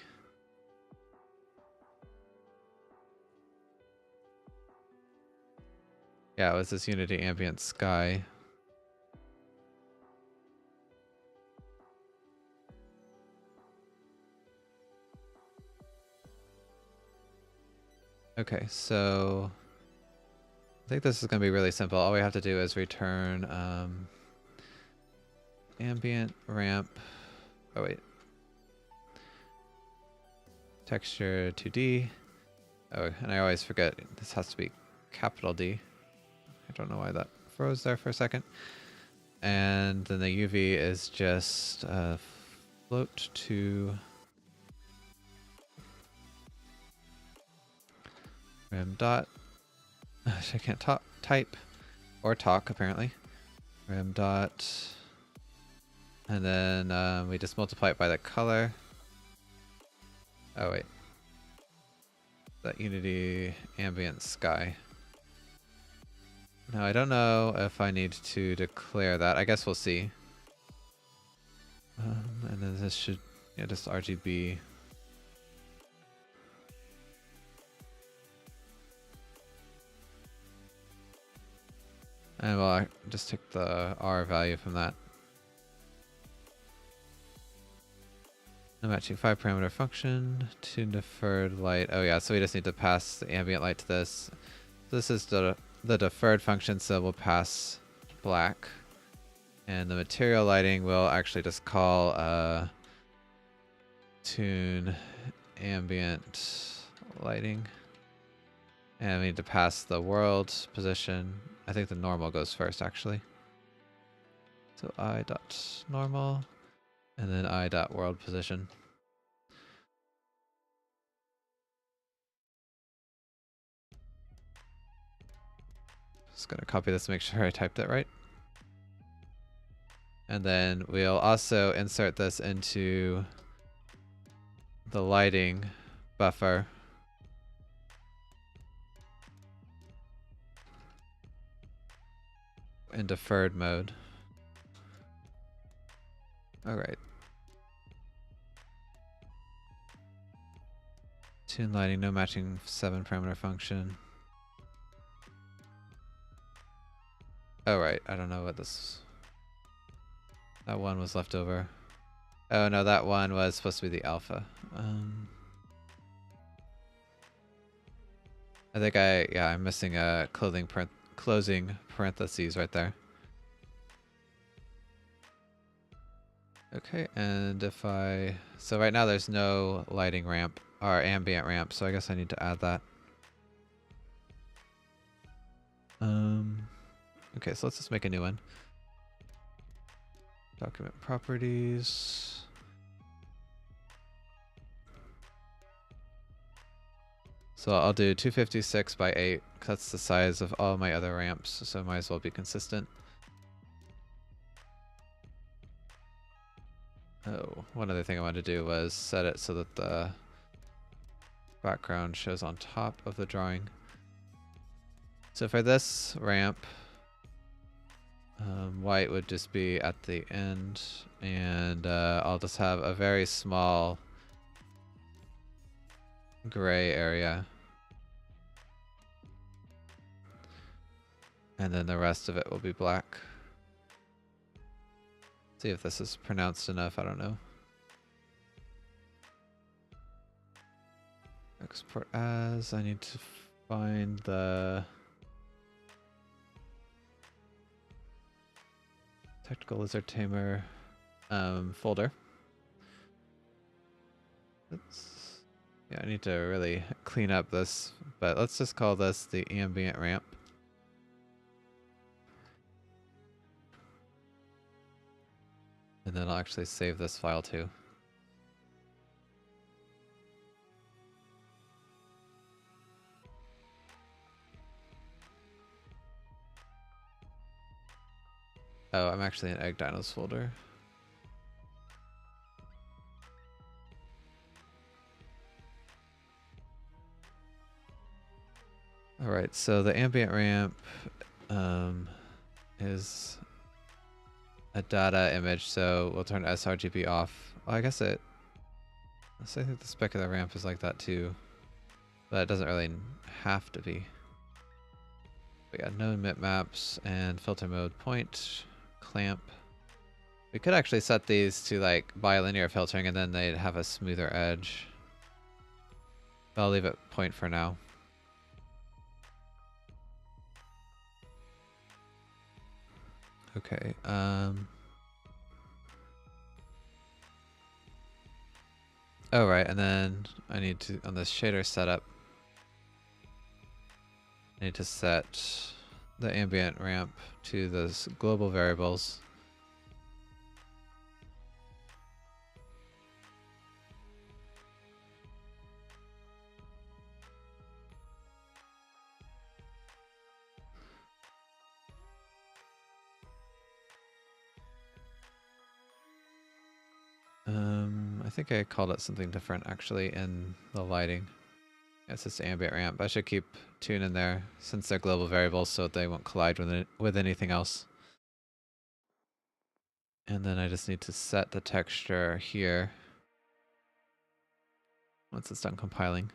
Yeah, it was this Unity ambient sky. Okay, so I think this is going to be really simple. All we have to do is return ambient ramp. Oh wait. Texture 2D. Oh, and I always forget this has to be capital D. I don't know why that froze there for a second. And then the UV is just float to rim dot. I can't type or talk apparently. Rim dot. And then we just multiply it by the color. Oh wait. That Unity ambient sky. Now I don't know if I need to declare that. I guess we'll see. And then this should, yeah, just RGB. And we'll just take the R value from that. I'm matching 5 parameter function to deferred light. Oh yeah, so we just need to pass the ambient light to this. So this is the deferred function, so we'll pass black. And the material lighting will actually just call tune ambient lighting. And we need to pass the world position. I think the normal goes first, actually. So I dot normal, and then I dot world position. Just gonna copy this to make sure I typed it right. And then we'll also insert this into the lighting buffer. In deferred mode. Alright. Tune lighting, no matching 7 parameter function. Oh right, I don't know what this... That one was left over. Oh no, that one was supposed to be the alpha. I think I'm missing a closing parentheses right there. Okay, and if so right now there's no lighting ramp or ambient ramp, so I guess I need to add that. Okay, so let's just make a new one. Document properties. So I'll do 256 by 8, because that's the size of all my other ramps, so might as well be consistent. Oh, one other thing I wanted to do was set it so that the background shows on top of the drawing. So for this ramp, white would just be at the end, and I'll just have a very small gray area. And then the rest of it will be black. See if this is pronounced enough, I don't know. Export as, I need to find the Technical Lizard Tamer folder. Yeah, I need to really clean up this, but let's just call this the ambient ramp. And then I'll actually save this file too. Oh, I'm actually in Egg Dinos folder. Alright, so the ambient ramp is a data image, so we'll turn sRGB off. Well, I guess I think the spec of the ramp is like that too, but it doesn't really have to be. We got no emit maps and filter mode point, clamp. We could actually set these to like bilinear filtering and then they'd have a smoother edge. But I'll leave it point for now. Okay, oh right, and then I need to, on this shader setup, I need to set the ambient ramp to those global variables. I think I called it something different actually in the lighting. It's just ambient ramp. I should keep tune in there since they're global variables so they won't collide with anything else. And then I just need to set the texture here once it's done compiling.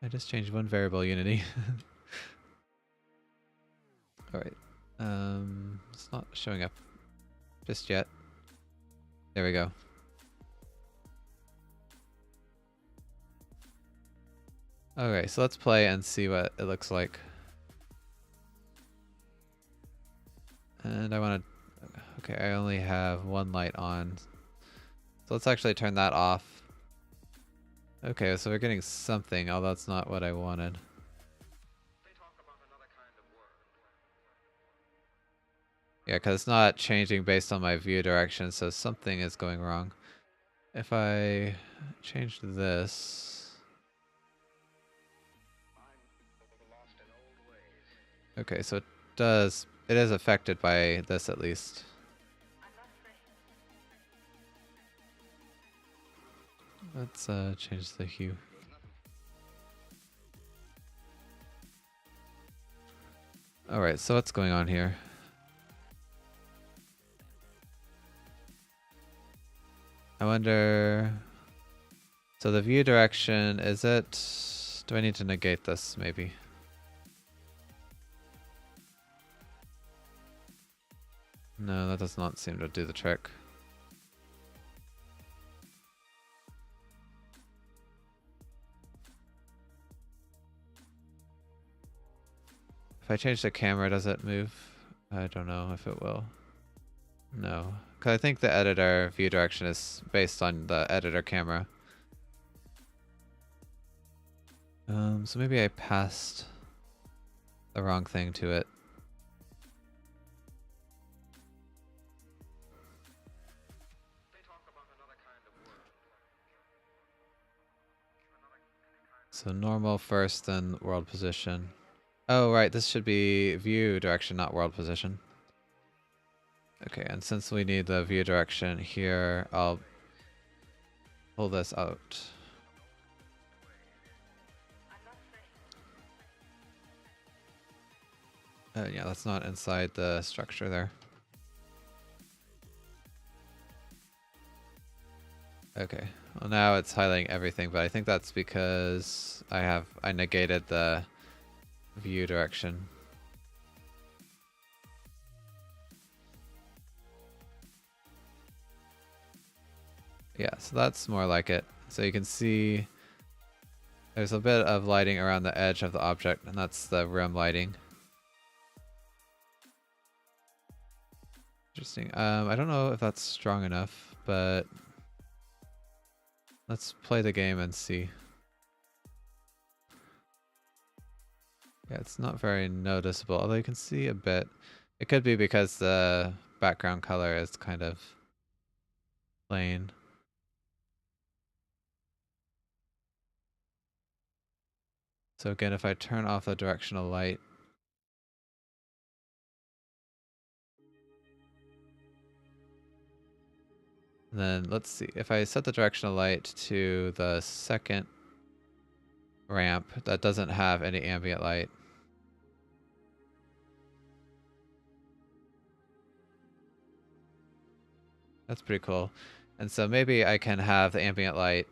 I just changed one variable, Unity. Alright. It's not showing up just yet. There we go. Okay, so let's play and see what it looks like. And I want to... Okay, I only have one light on. So let's actually turn that off. Okay, so we're getting something, although that's not what I wanted. Yeah, because it's not changing based on my view direction, so something is going wrong. If I change this... Okay, so it is affected by this at least. Let's change the hue. Alright, so what's going on here? I wonder... So the view direction, is it... Do I need to negate this, maybe? No, that does not seem to do the trick. If I change the camera, does it move? I don't know if it will. No, because I think the editor view direction is based on the editor camera. So maybe I passed the wrong thing to it. So normal first, then world position. Oh, right, this should be view direction, not world position. Okay, and since we need the view direction here, I'll pull this out. Yeah, that's not inside the structure there. Okay, well now it's highlighting everything, but I think that's because I negated the view direction. Yeah, so that's more like it. So you can see there's a bit of lighting around the edge of the object, and that's the rim lighting. Interesting. I don't know if that's strong enough, but let's play the game and see. Yeah, it's not very noticeable, although you can see a bit. It could be because the background color is kind of plain. So again, if I turn off the directional light, then let's see. If I set the directional light to the second ramp that doesn't have any ambient light, that's pretty cool. And so maybe I can have the ambient light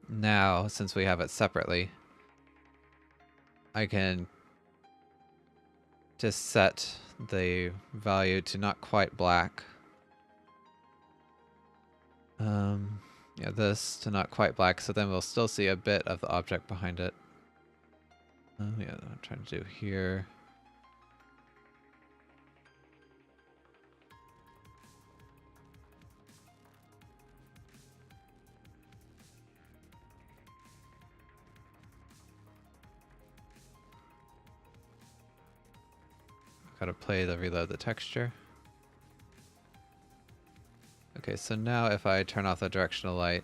now, since we have it separately. I can just set the value to not quite black. Yeah, this to not quite black, so then we'll still see a bit of the object behind it. Yeah, I'm trying to do here. Gotta play the reload the texture. Okay, so now if I turn off the directional light,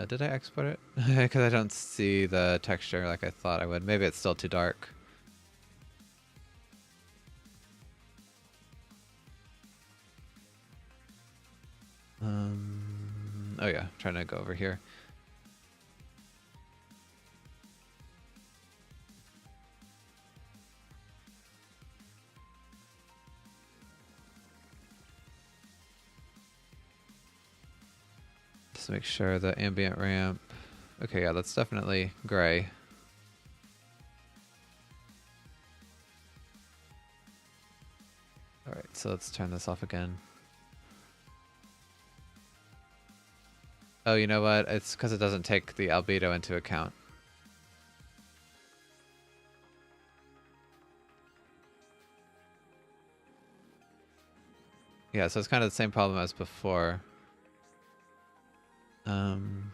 did I export it? Because I don't see the texture like I thought I would. Maybe it's still too dark. Oh yeah, trying to go over here. Just make sure the ambient ramp. Okay, yeah, that's definitely gray. Alright, so let's turn this off again. Oh, you know what? It's because it doesn't take the albedo into account. Yeah, so it's kind of the same problem as before.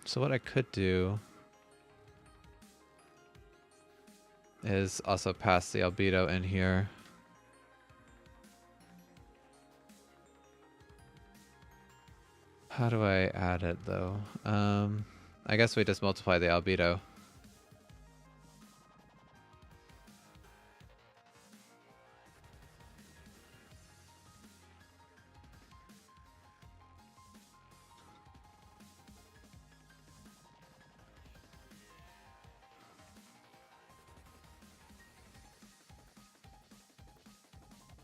So what I could do is also pass the albedo in here. How do I add it though? I guess we just multiply the albedo.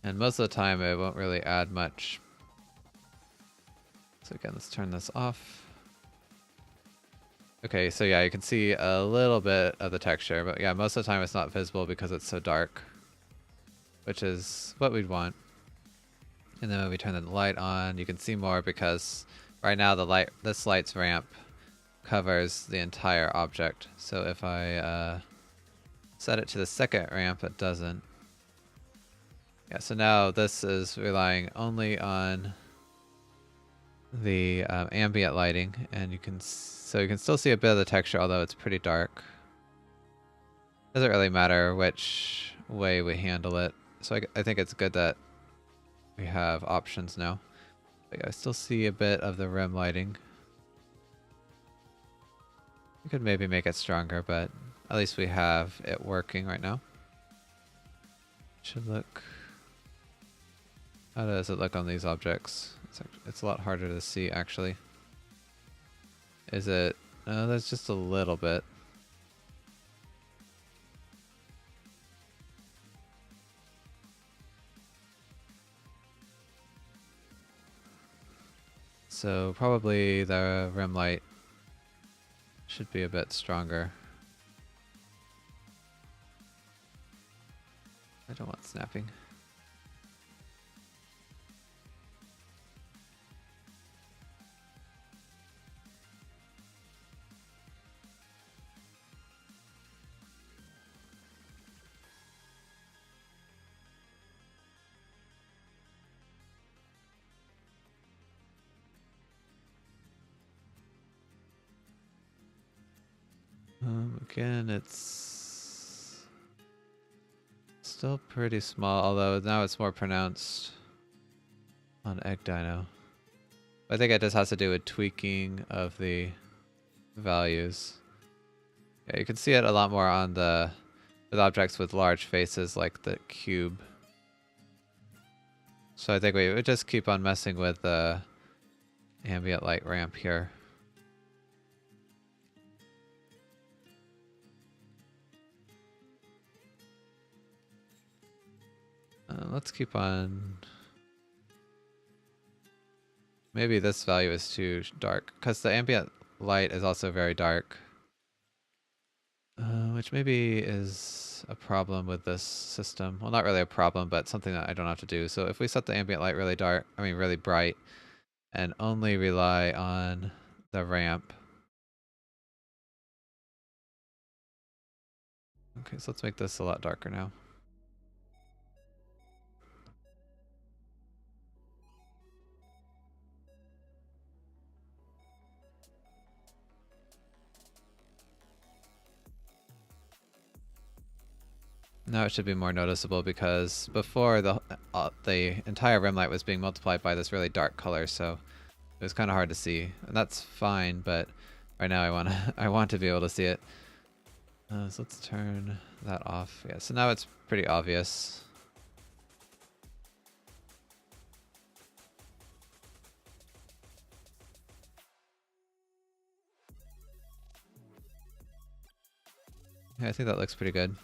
And most of the time it won't really add much. So again, let's turn this off. Okay, so yeah, you can see a little bit of the texture, but yeah, most of the time it's not visible because it's so dark, which is what we'd want. And then when we turn the light on, you can see more because right now this light's ramp covers the entire object. So if I set it to the second ramp, it doesn't. Yeah, so now this is relying only on the ambient lighting, and you can still see a bit of the texture, although it's pretty dark. Doesn't really matter which way we handle it. So I think it's good that we have options now. But yeah, I still see a bit of the rim lighting. We could maybe make it stronger, but at least we have it working right now. Should look. How does it look on these objects? It's a lot harder to see, actually. Is it? No, there's just a little bit. So probably the rim light should be a bit stronger. I don't want snapping. Again, it's still pretty small, although now it's more pronounced on Egg Dino. I think it just has to do with tweaking of the values. Yeah, you can see it a lot more on with objects with large faces like the cube. So I think we would just keep on messing with the ambient light ramp here. Let's keep on. Maybe this value is too dark because the ambient light is also very dark. Which maybe is a problem with this system. Well, not really a problem, but something that I don't have to do. So if we set the ambient light really dark, really bright, and only rely on the ramp. Okay, so let's make this a lot darker now. Now it should be more noticeable because before the entire rim light was being multiplied by this really dark color, so it was kind of hard to see. And that's fine, but right now I want to be able to see it. So let's turn that off. Yeah, so now it's pretty obvious. Yeah, I think that looks pretty good.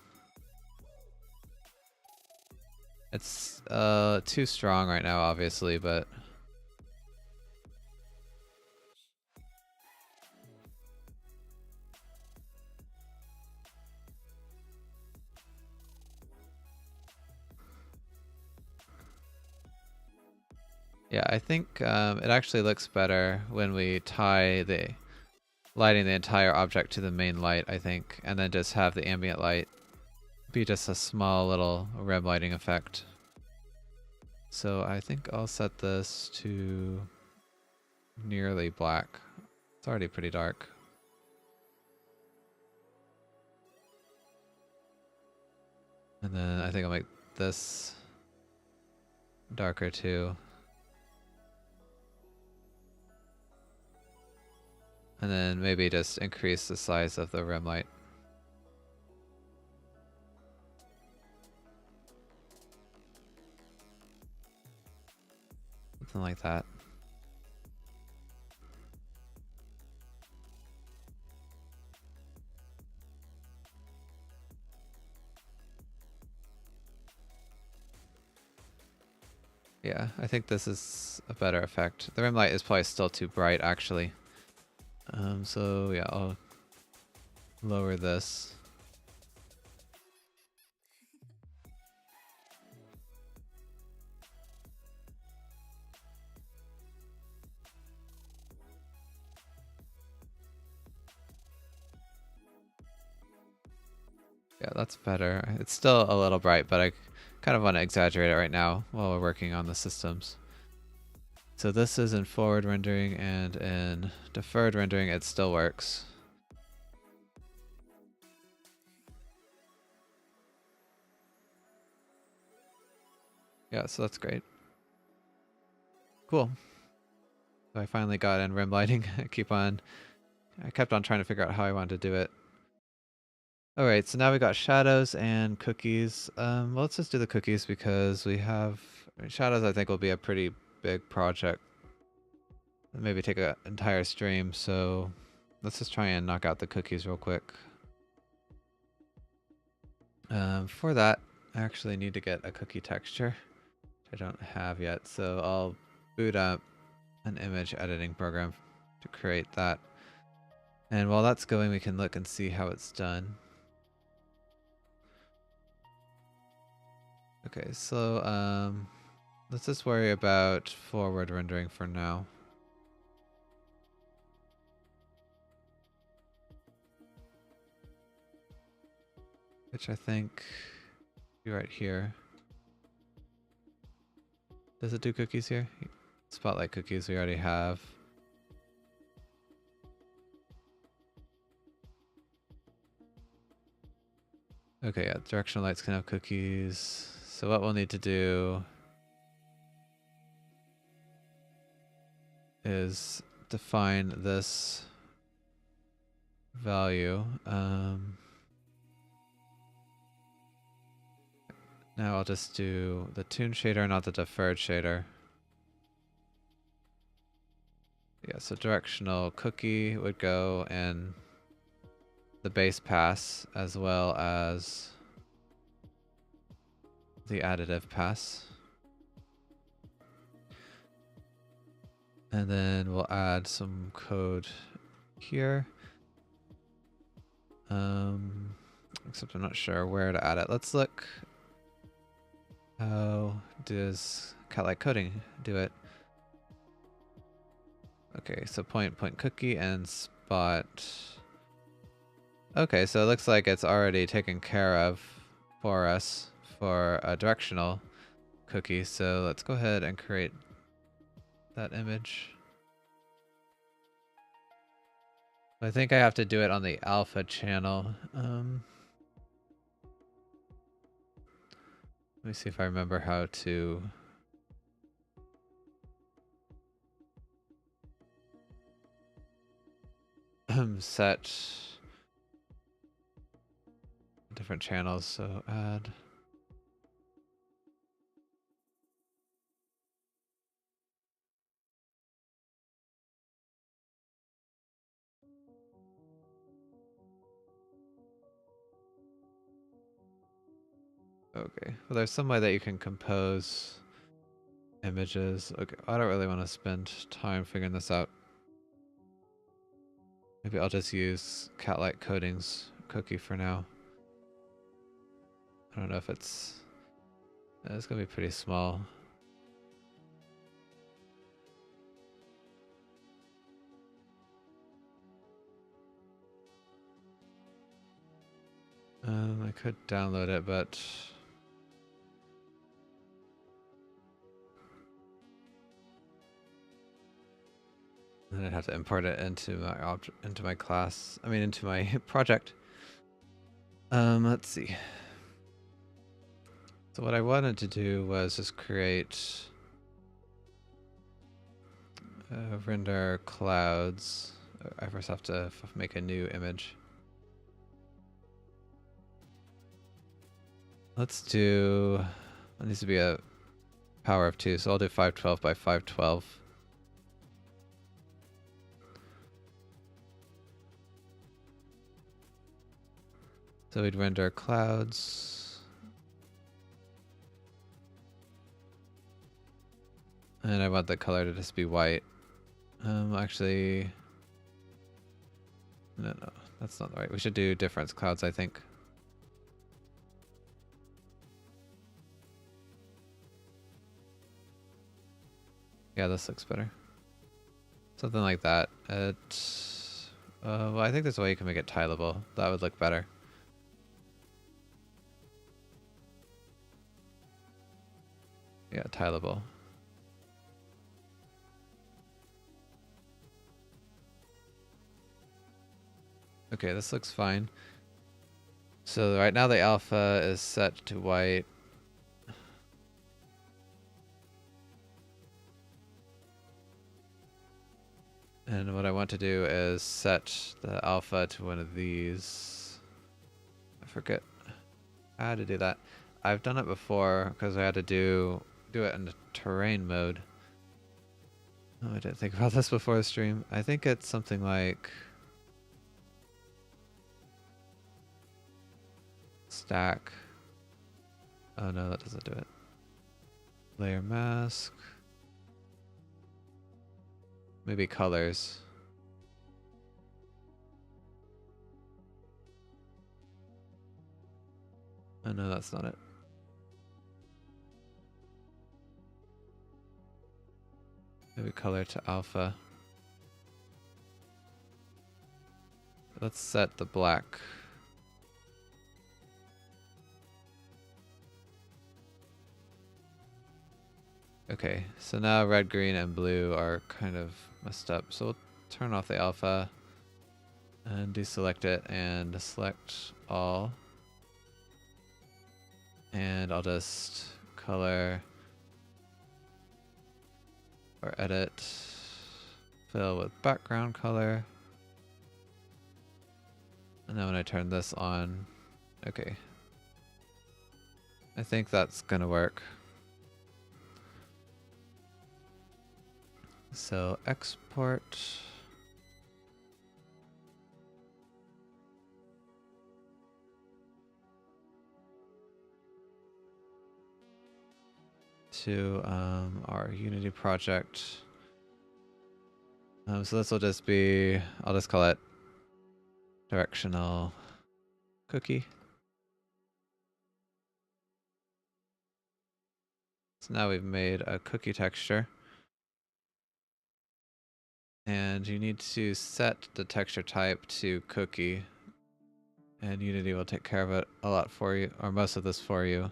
It's too strong right now, obviously, but yeah, I think it actually looks better when we tie the lighting the entire object to the main light, I think, and then just have the ambient light be just a small little rim lighting effect. So I think I'll set this to nearly black. It's already pretty dark. And then I think I'll make this darker too. And then maybe just increase the size of the rim light. Something like that. Yeah, I think this is a better effect. The rim light is probably still too bright, actually. So yeah, I'll lower this. Yeah, that's better. It's still a little bright, but I kind of want to exaggerate it right now while we're working on the systems. So this is in forward rendering, and in deferred rendering it still works. Yeah, so that's great. Cool. So I finally got in rim lighting. I kept on trying to figure out how I wanted to do it. Alright, so now we got shadows and cookies. Well, let's just do the cookies because we have... shadows I think will be a pretty big project. Maybe take an entire stream, so let's just try and knock out the cookies real quick. For that, I actually need to get a cookie texture, which I don't have yet, so I'll boot up an image editing program to create that. And while that's going, we can look and see how it's done. Okay, so let's just worry about forward rendering for now. Which I think be right here. Does it do cookies here? Spotlight cookies we already have. Okay, yeah, directional lights can have cookies. So what we'll need to do is define this value. Now I'll just do the tune shader, not the deferred shader. Yeah, so directional cookie would go in the base pass as well as the additive pass. And then we'll add some code here. Except I'm not sure where to add it. Let's look. How does cat-like coding do it? Okay, so point cookie and spot. Okay, so it looks like it's already taken care of for us for a directional cookie. So let's go ahead and create that image. I think I have to do it on the alpha channel. Let me see if I remember how to set different channels. So add. Okay, well there's some way that you can compose images. Okay, I don't really want to spend time figuring this out. Maybe I'll just use cat-like coding's cookie for now. I don't know if it's gonna be pretty small. I could download it, but then I'd have to import it into my class. I mean, into my project. Let's see. So what I wanted to do was just create render clouds. I first have to make a new image. Let's do, it needs to be a power of 2, so I'll do 512 by 512. So we'd render clouds. And I want the color to just be white. Actually, no, that's not right. We should do difference clouds, I think. Yeah, this looks better. Something like that. Well, I think there's a way you can make it tileable. That would look better. Yeah, tileable. Okay, this looks fine. So right now the alpha is set to white. And what I want to do is set the alpha to one of these. I forget how to do that. I've done it before because I had to do it in the terrain mode. Oh, I didn't think about this before the stream. I think it's something like stack. Oh no, that doesn't do it. Layer mask. Maybe colors. Oh no, that's not it. Maybe color to alpha. Let's set the black. Okay, so now red, green, and blue are kind of messed up. So we'll turn off the alpha and deselect it and select all. And I'll just color or edit, fill with background color. And then when I turn this on, okay. I think that's gonna work. So export. To our Unity project. So this will just be, I'll just call it directional cookie. So now we've made a cookie texture. And you need to set the texture type to cookie. And Unity will take care of it a lot for you, or most of this for you.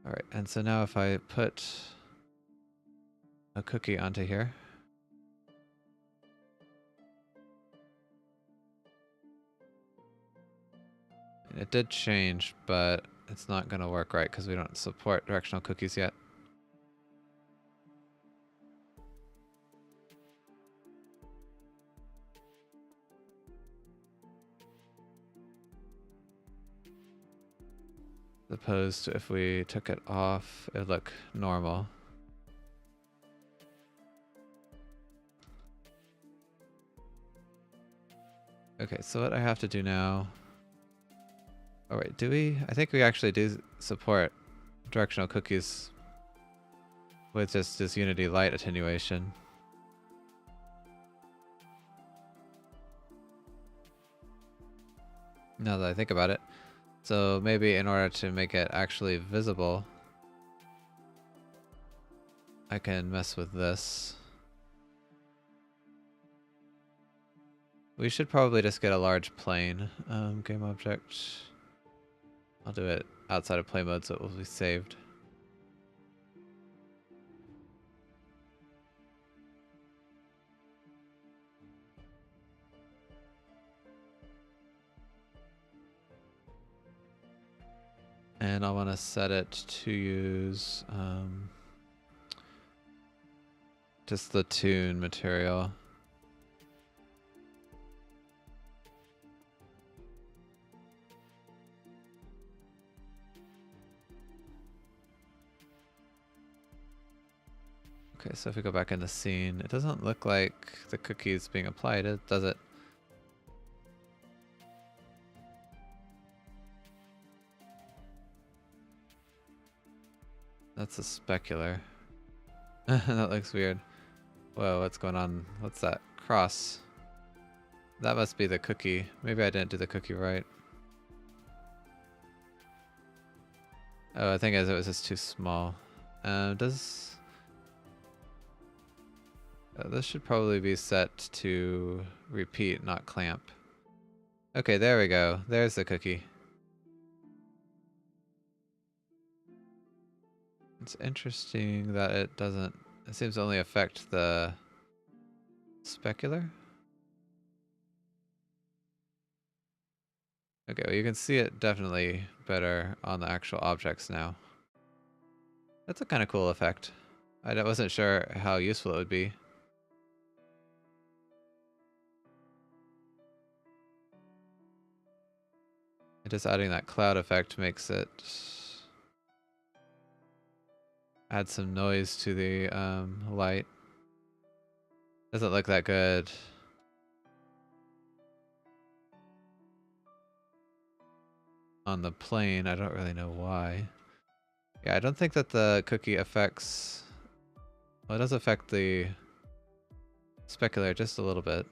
Alright, and so now if I put a cookie onto here. And it did change, but it's not going to work right because we don't support directional cookies yet. As opposed to if we took it off, it would look normal. Okay, so what I have to do now... Oh wait, do we? I think we actually do support directional cookies with just this Unity light attenuation. Now that I think about it. So maybe in order to make it actually visible, I can mess with this. We should probably just get a large plane. Game object. I'll do it outside of play mode so it will be saved. And I want to set it to use just the tune material. Okay, so if we go back in the scene, it doesn't look like the cookie is being applied, does it? That's a specular. That looks weird. Whoa, what's going on? What's that? Cross. That must be the cookie. Maybe I didn't do the cookie right. Oh, I think it was just too small. This should probably be set to repeat, not clamp. Okay, there we go. There's the cookie. It's interesting that it doesn't... It seems to only affect the specular. Okay, well you can see it definitely better on the actual objects now. That's a kind of cool effect. I wasn't sure how useful it would be. Just adding that cloud effect makes it add some noise to the light. Doesn't look that good. On the plane, I don't really know why. Yeah, I don't think that the cookie affects... Well, it does affect the specular just a little bit.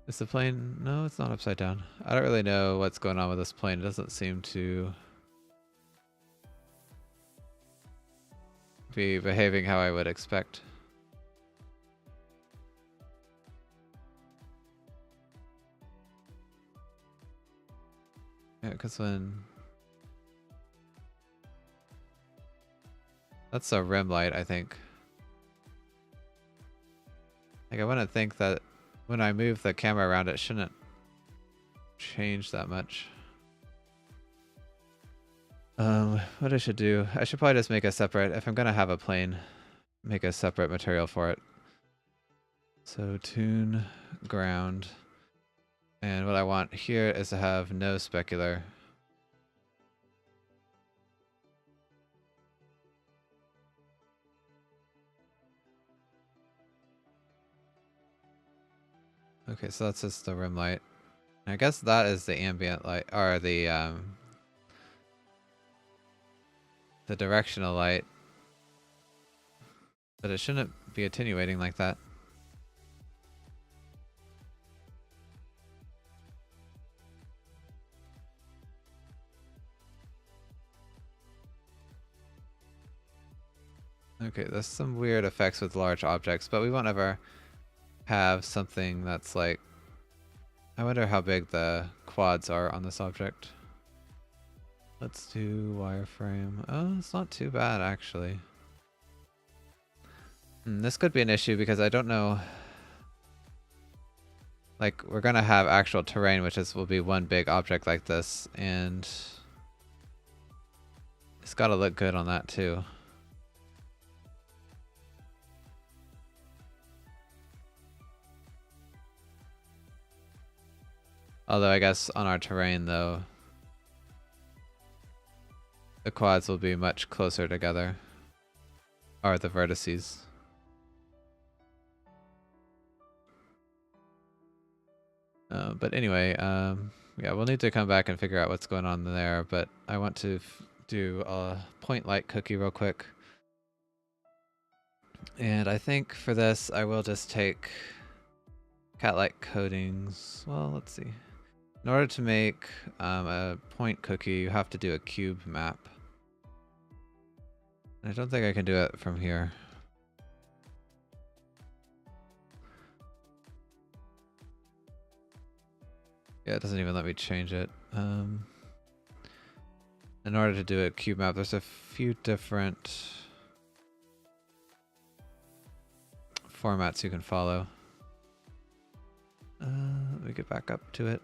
Is the plane... No, it's not upside down. I don't really know what's going on with this plane. It doesn't seem to be behaving how I would expect. Yeah, because when... That's a rim light, I think. Like, I wouldn't think that when I move the camera around, it shouldn't change that much. What I should do, I should probably just make a separate, if I'm gonna have a plane, make a separate material for it. So tune ground. And what I want here is to have no specular. Okay, so that's just the rim light. I guess that is the ambient light, or the directional light. But it shouldn't be attenuating like that. Okay, there's some weird effects with large objects, but we won't ever have something that's like... I wonder how big the quads are on this object. Let's do wireframe. Oh, it's not too bad, actually. This could be an issue because I don't know... Like, we're gonna have actual terrain, which will be one big object like this, and... It's gotta look good on that, too. Although I guess on our terrain, though, the quads will be much closer together. Or the vertices. But anyway, yeah, we'll need to come back and figure out what's going on there, but I want to do a point light cookie real quick. And I think for this, I will just take cat-like coatings. Well, let's see. In order to make a point cookie, you have to do a cube map. I don't think I can do it from here. Yeah, it doesn't even let me change it. In order to do a cube map, there's a few different formats you can follow. Let me get back up to it.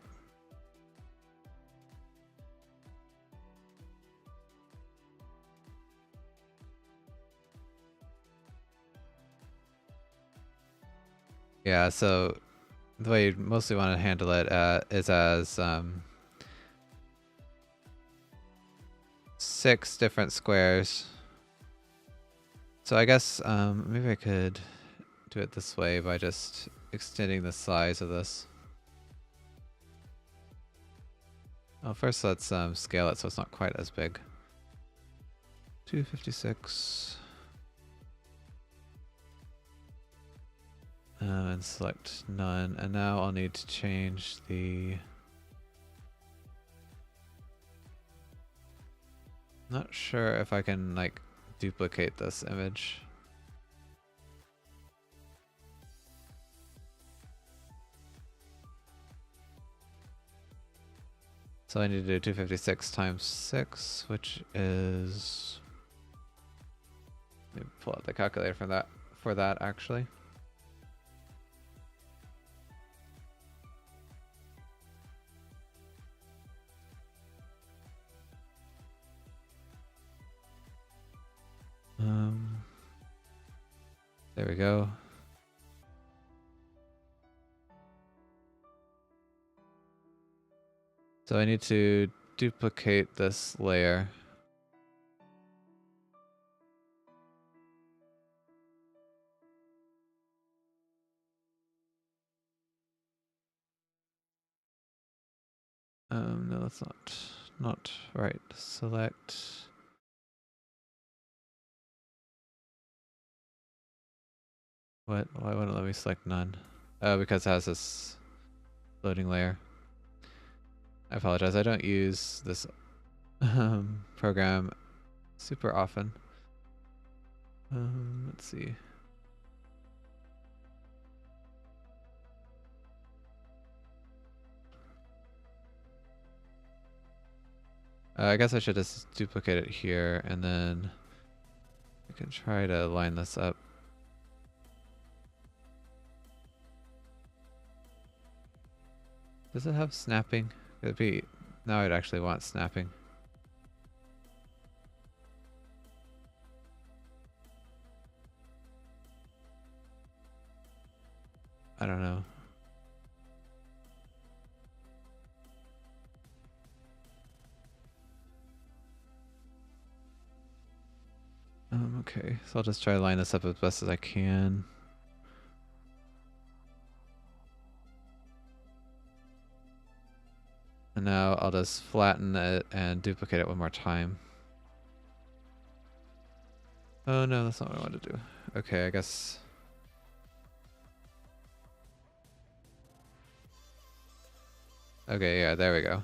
Yeah, so the way you mostly want to handle it is as 6 different squares. So I guess maybe I could do it this way by just extending the size of this. Well, first let's scale it so it's not quite as big. 256. And select none. And now I'll need to change the... Not sure if I can like duplicate this image. So I need to do 256 times 6, which is... Let me pull out the calculator for that actually. There we go. So I need to duplicate this layer. No, that's not right. Select. What? Why wouldn't it let me select none? Oh, because it has this loading layer. I apologize. I don't use this program super often. Let's see. I guess I should just duplicate it here, and then we can try to line this up. Does it have snapping? It'd be... Now I'd actually want snapping. I don't know. Okay, so I'll just try to line this up as best as I can. And now I'll just flatten it and duplicate it one more time. Oh no, that's not what I wanted to do. Okay, I guess... Okay, yeah, there we go.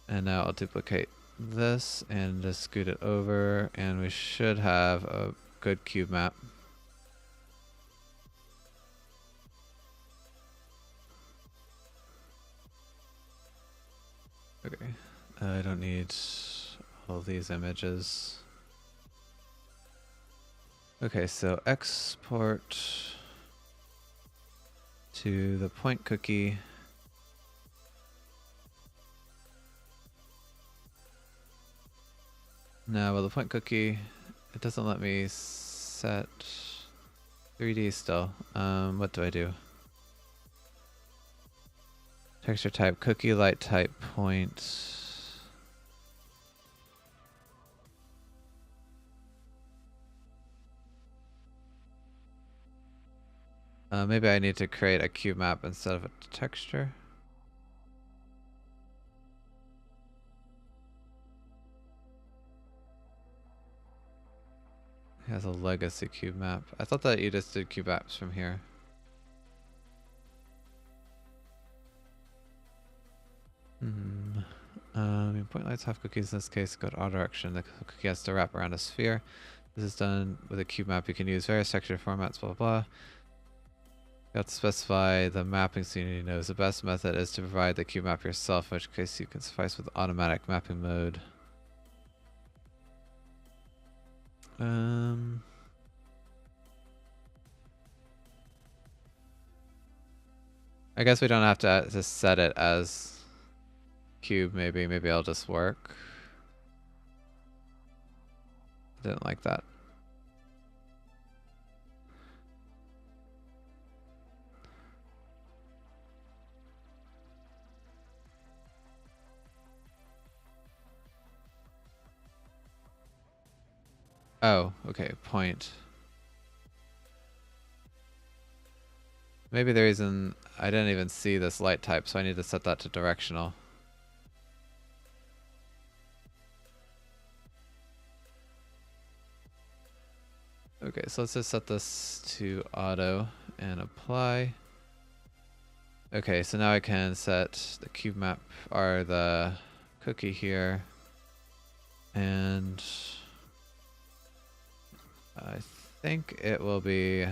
And now I'll duplicate this and just scoot it over, and we should have a good cube map. Okay, I don't need all these images. Okay, so export to the point cookie. No, well, the point cookie, it doesn't let me set 3D still. What do I do? Texture type, cookie light type point. Maybe I need to create a cube map instead of a texture. It has a legacy cube map. I thought that you just did cube maps from here. Point lights have cookies. In this case, go to auto direction. The cookie has to wrap around a sphere. This is done with a cube map. You can use various texture formats, blah, blah, blah. You have to specify the mapping so you knows. The best method is to provide the cube map yourself, in which case you can suffice with automatic mapping mode. I guess we don't have to just set it as cube, maybe. Maybe it'll just work. Didn't like that. Oh, okay, point. Maybe the reason I didn't even see this light type, so I need to set that to directional. Okay, so let's just set this to auto and apply. Okay, so now I can set the cube map or the cookie here. And I think it will be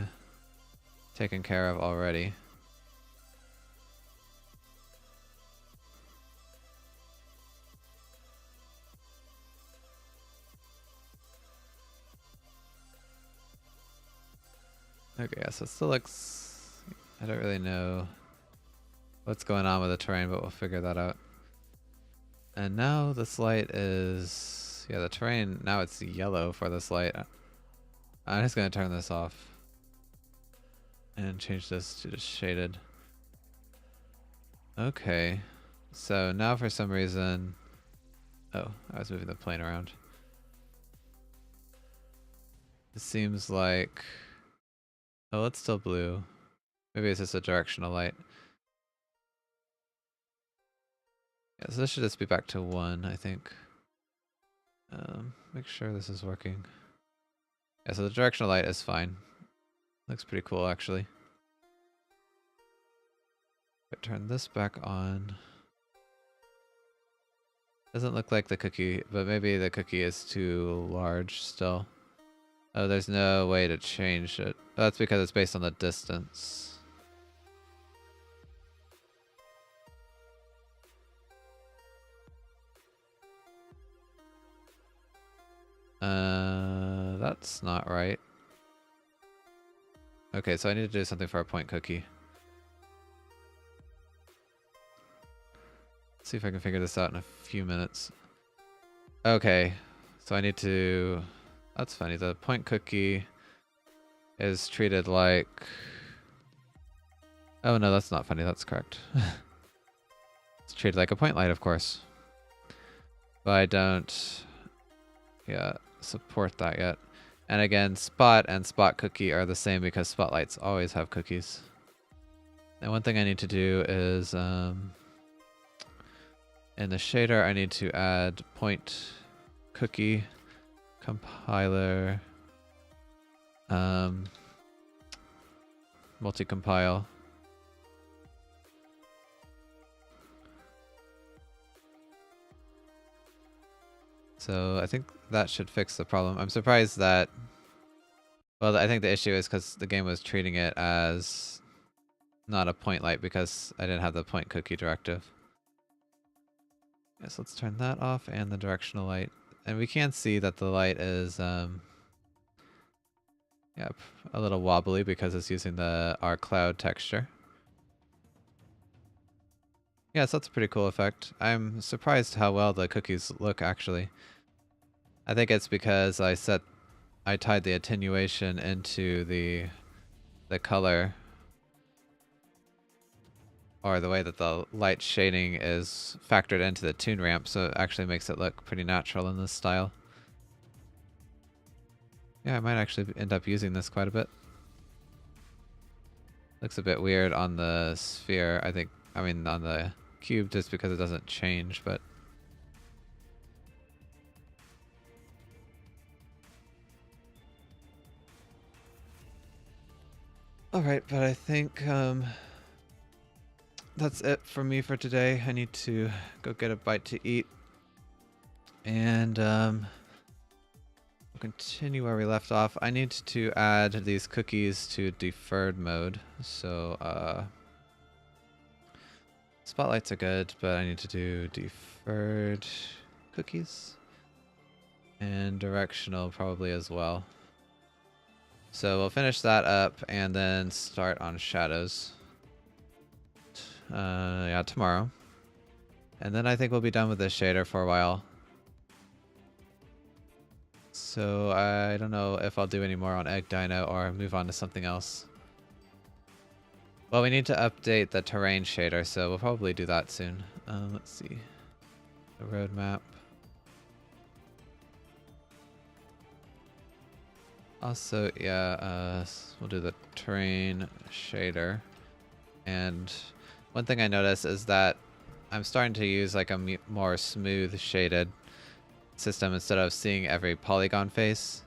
taken care of already. Okay, yeah, so it still looks... I don't really know what's going on with the terrain, but we'll figure that out. And now this light is... Yeah, the terrain, now it's yellow for this light. I'm just going to turn this off. And change this to just shaded. Okay. So now for some reason... Oh, I was moving the plane around. It seems like... Oh, it's still blue. Maybe it's just a directional light. Yeah, so this should just be back to 1, I think. Make sure this is working. Yeah, so the directional light is fine. Looks pretty cool, actually. But turn this back on. Doesn't look like the cookie, but maybe the cookie is too large still. Oh, there's no way to change it. Oh, that's because it's based on the distance. That's not right. Okay, so I need to do something for our point cookie. Let's see if I can figure this out in a few minutes. Okay, so I need to... That's funny, the point cookie is treated like... Oh no, that's not funny, that's correct. It's treated like a point light, of course. But I don't... Yeah, support that yet. And again, spot and spot cookie are the same because spotlights always have cookies. And one thing I need to do is... in the shader, I need to add point cookie compiler multi-compile. So I think that should fix the problem. I'm surprised that... Well, I think the issue is because the game was treating it as not a point light because I didn't have the point cookie directive. Yes, let's turn that off and the directional light. And we can see that the light is yeah, a little wobbly because it's using the our cloud texture. Yeah, so that's a pretty cool effect. I'm surprised how well the cookies look actually. I think it's because I tied the attenuation into the color, or the way that the light shading is factored into the tune ramp, so it actually makes it look pretty natural in this style. Yeah, I might actually end up using this quite a bit. Looks a bit weird on the sphere, I think. I mean, on the cube, just because it doesn't change, but... Alright, but I think, that's it for me for today. I need to go get a bite to eat. And we'll continue where we left off. I need to add these cookies to deferred mode. So spotlights are good, but I need to do deferred cookies. And directional probably as well. So we'll finish that up and then start on shadows. Yeah, tomorrow. And then I think we'll be done with this shader for a while. So I don't know if I'll do any more on Egg Dino or move on to something else. Well, we need to update the terrain shader, so we'll probably do that soon. Let's see. The roadmap. Also, yeah, we'll do the terrain shader. And one thing I noticed is that I'm starting to use like a more smooth shaded system instead of seeing every polygon face.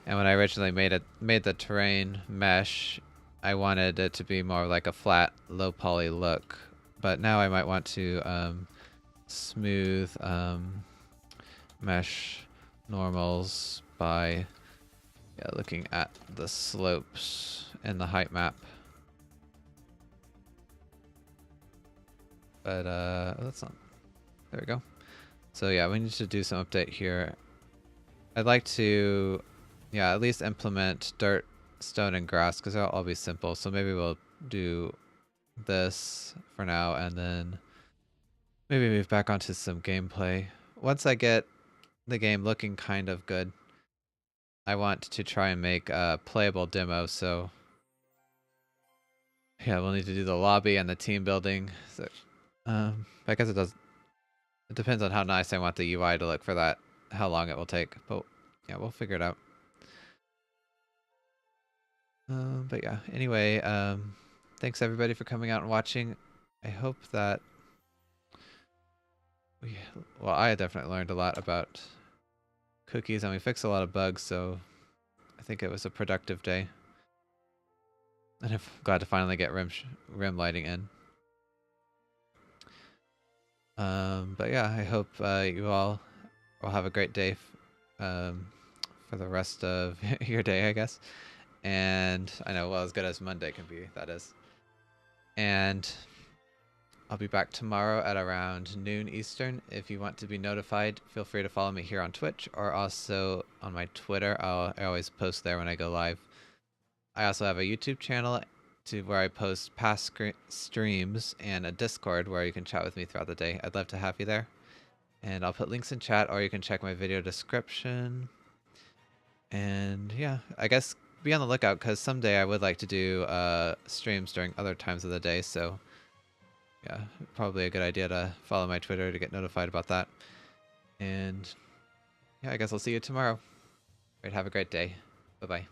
And when I originally made the terrain mesh, I wanted it to be more like a flat, low poly look. But now I might want to smooth mesh normals by looking at the slopes in the height map. But that's not. There we go. So yeah, we need to do some update here. I'd like to, yeah, at least implement dirt, stone, and grass because they'll all be simple. So maybe we'll do this for now and then maybe move back onto some gameplay. Once I get the game looking kind of good, I want to try and make a playable demo. So yeah, we'll need to do the lobby and the team building. So I guess it depends on how nice I want the UI to look for that, how long it will take. But yeah, we'll figure it out. But yeah, anyway, thanks everybody for coming out and watching. I hope that I definitely learned a lot about cookies and we fixed a lot of bugs, so I think it was a productive day. And I'm glad to finally get rim lighting in. But yeah, I hope you all will have a great day for the rest of your day, I guess. And I know, well, as good as Monday can be, that is. And I'll be back tomorrow at around noon Eastern. If you want to be notified, feel free to follow me here on Twitch or also on my Twitter. I always post there when I go live. I also have a YouTube channel where I post past streams and a Discord where you can chat with me throughout the day. I'd love to have you there. And I'll put links in chat or you can check my video description. And yeah, I guess be on the lookout because someday I would like to do streams during other times of the day. So yeah, probably a good idea to follow my Twitter to get notified about that. And yeah, I guess I'll see you tomorrow. All right, have a great day. Bye-bye.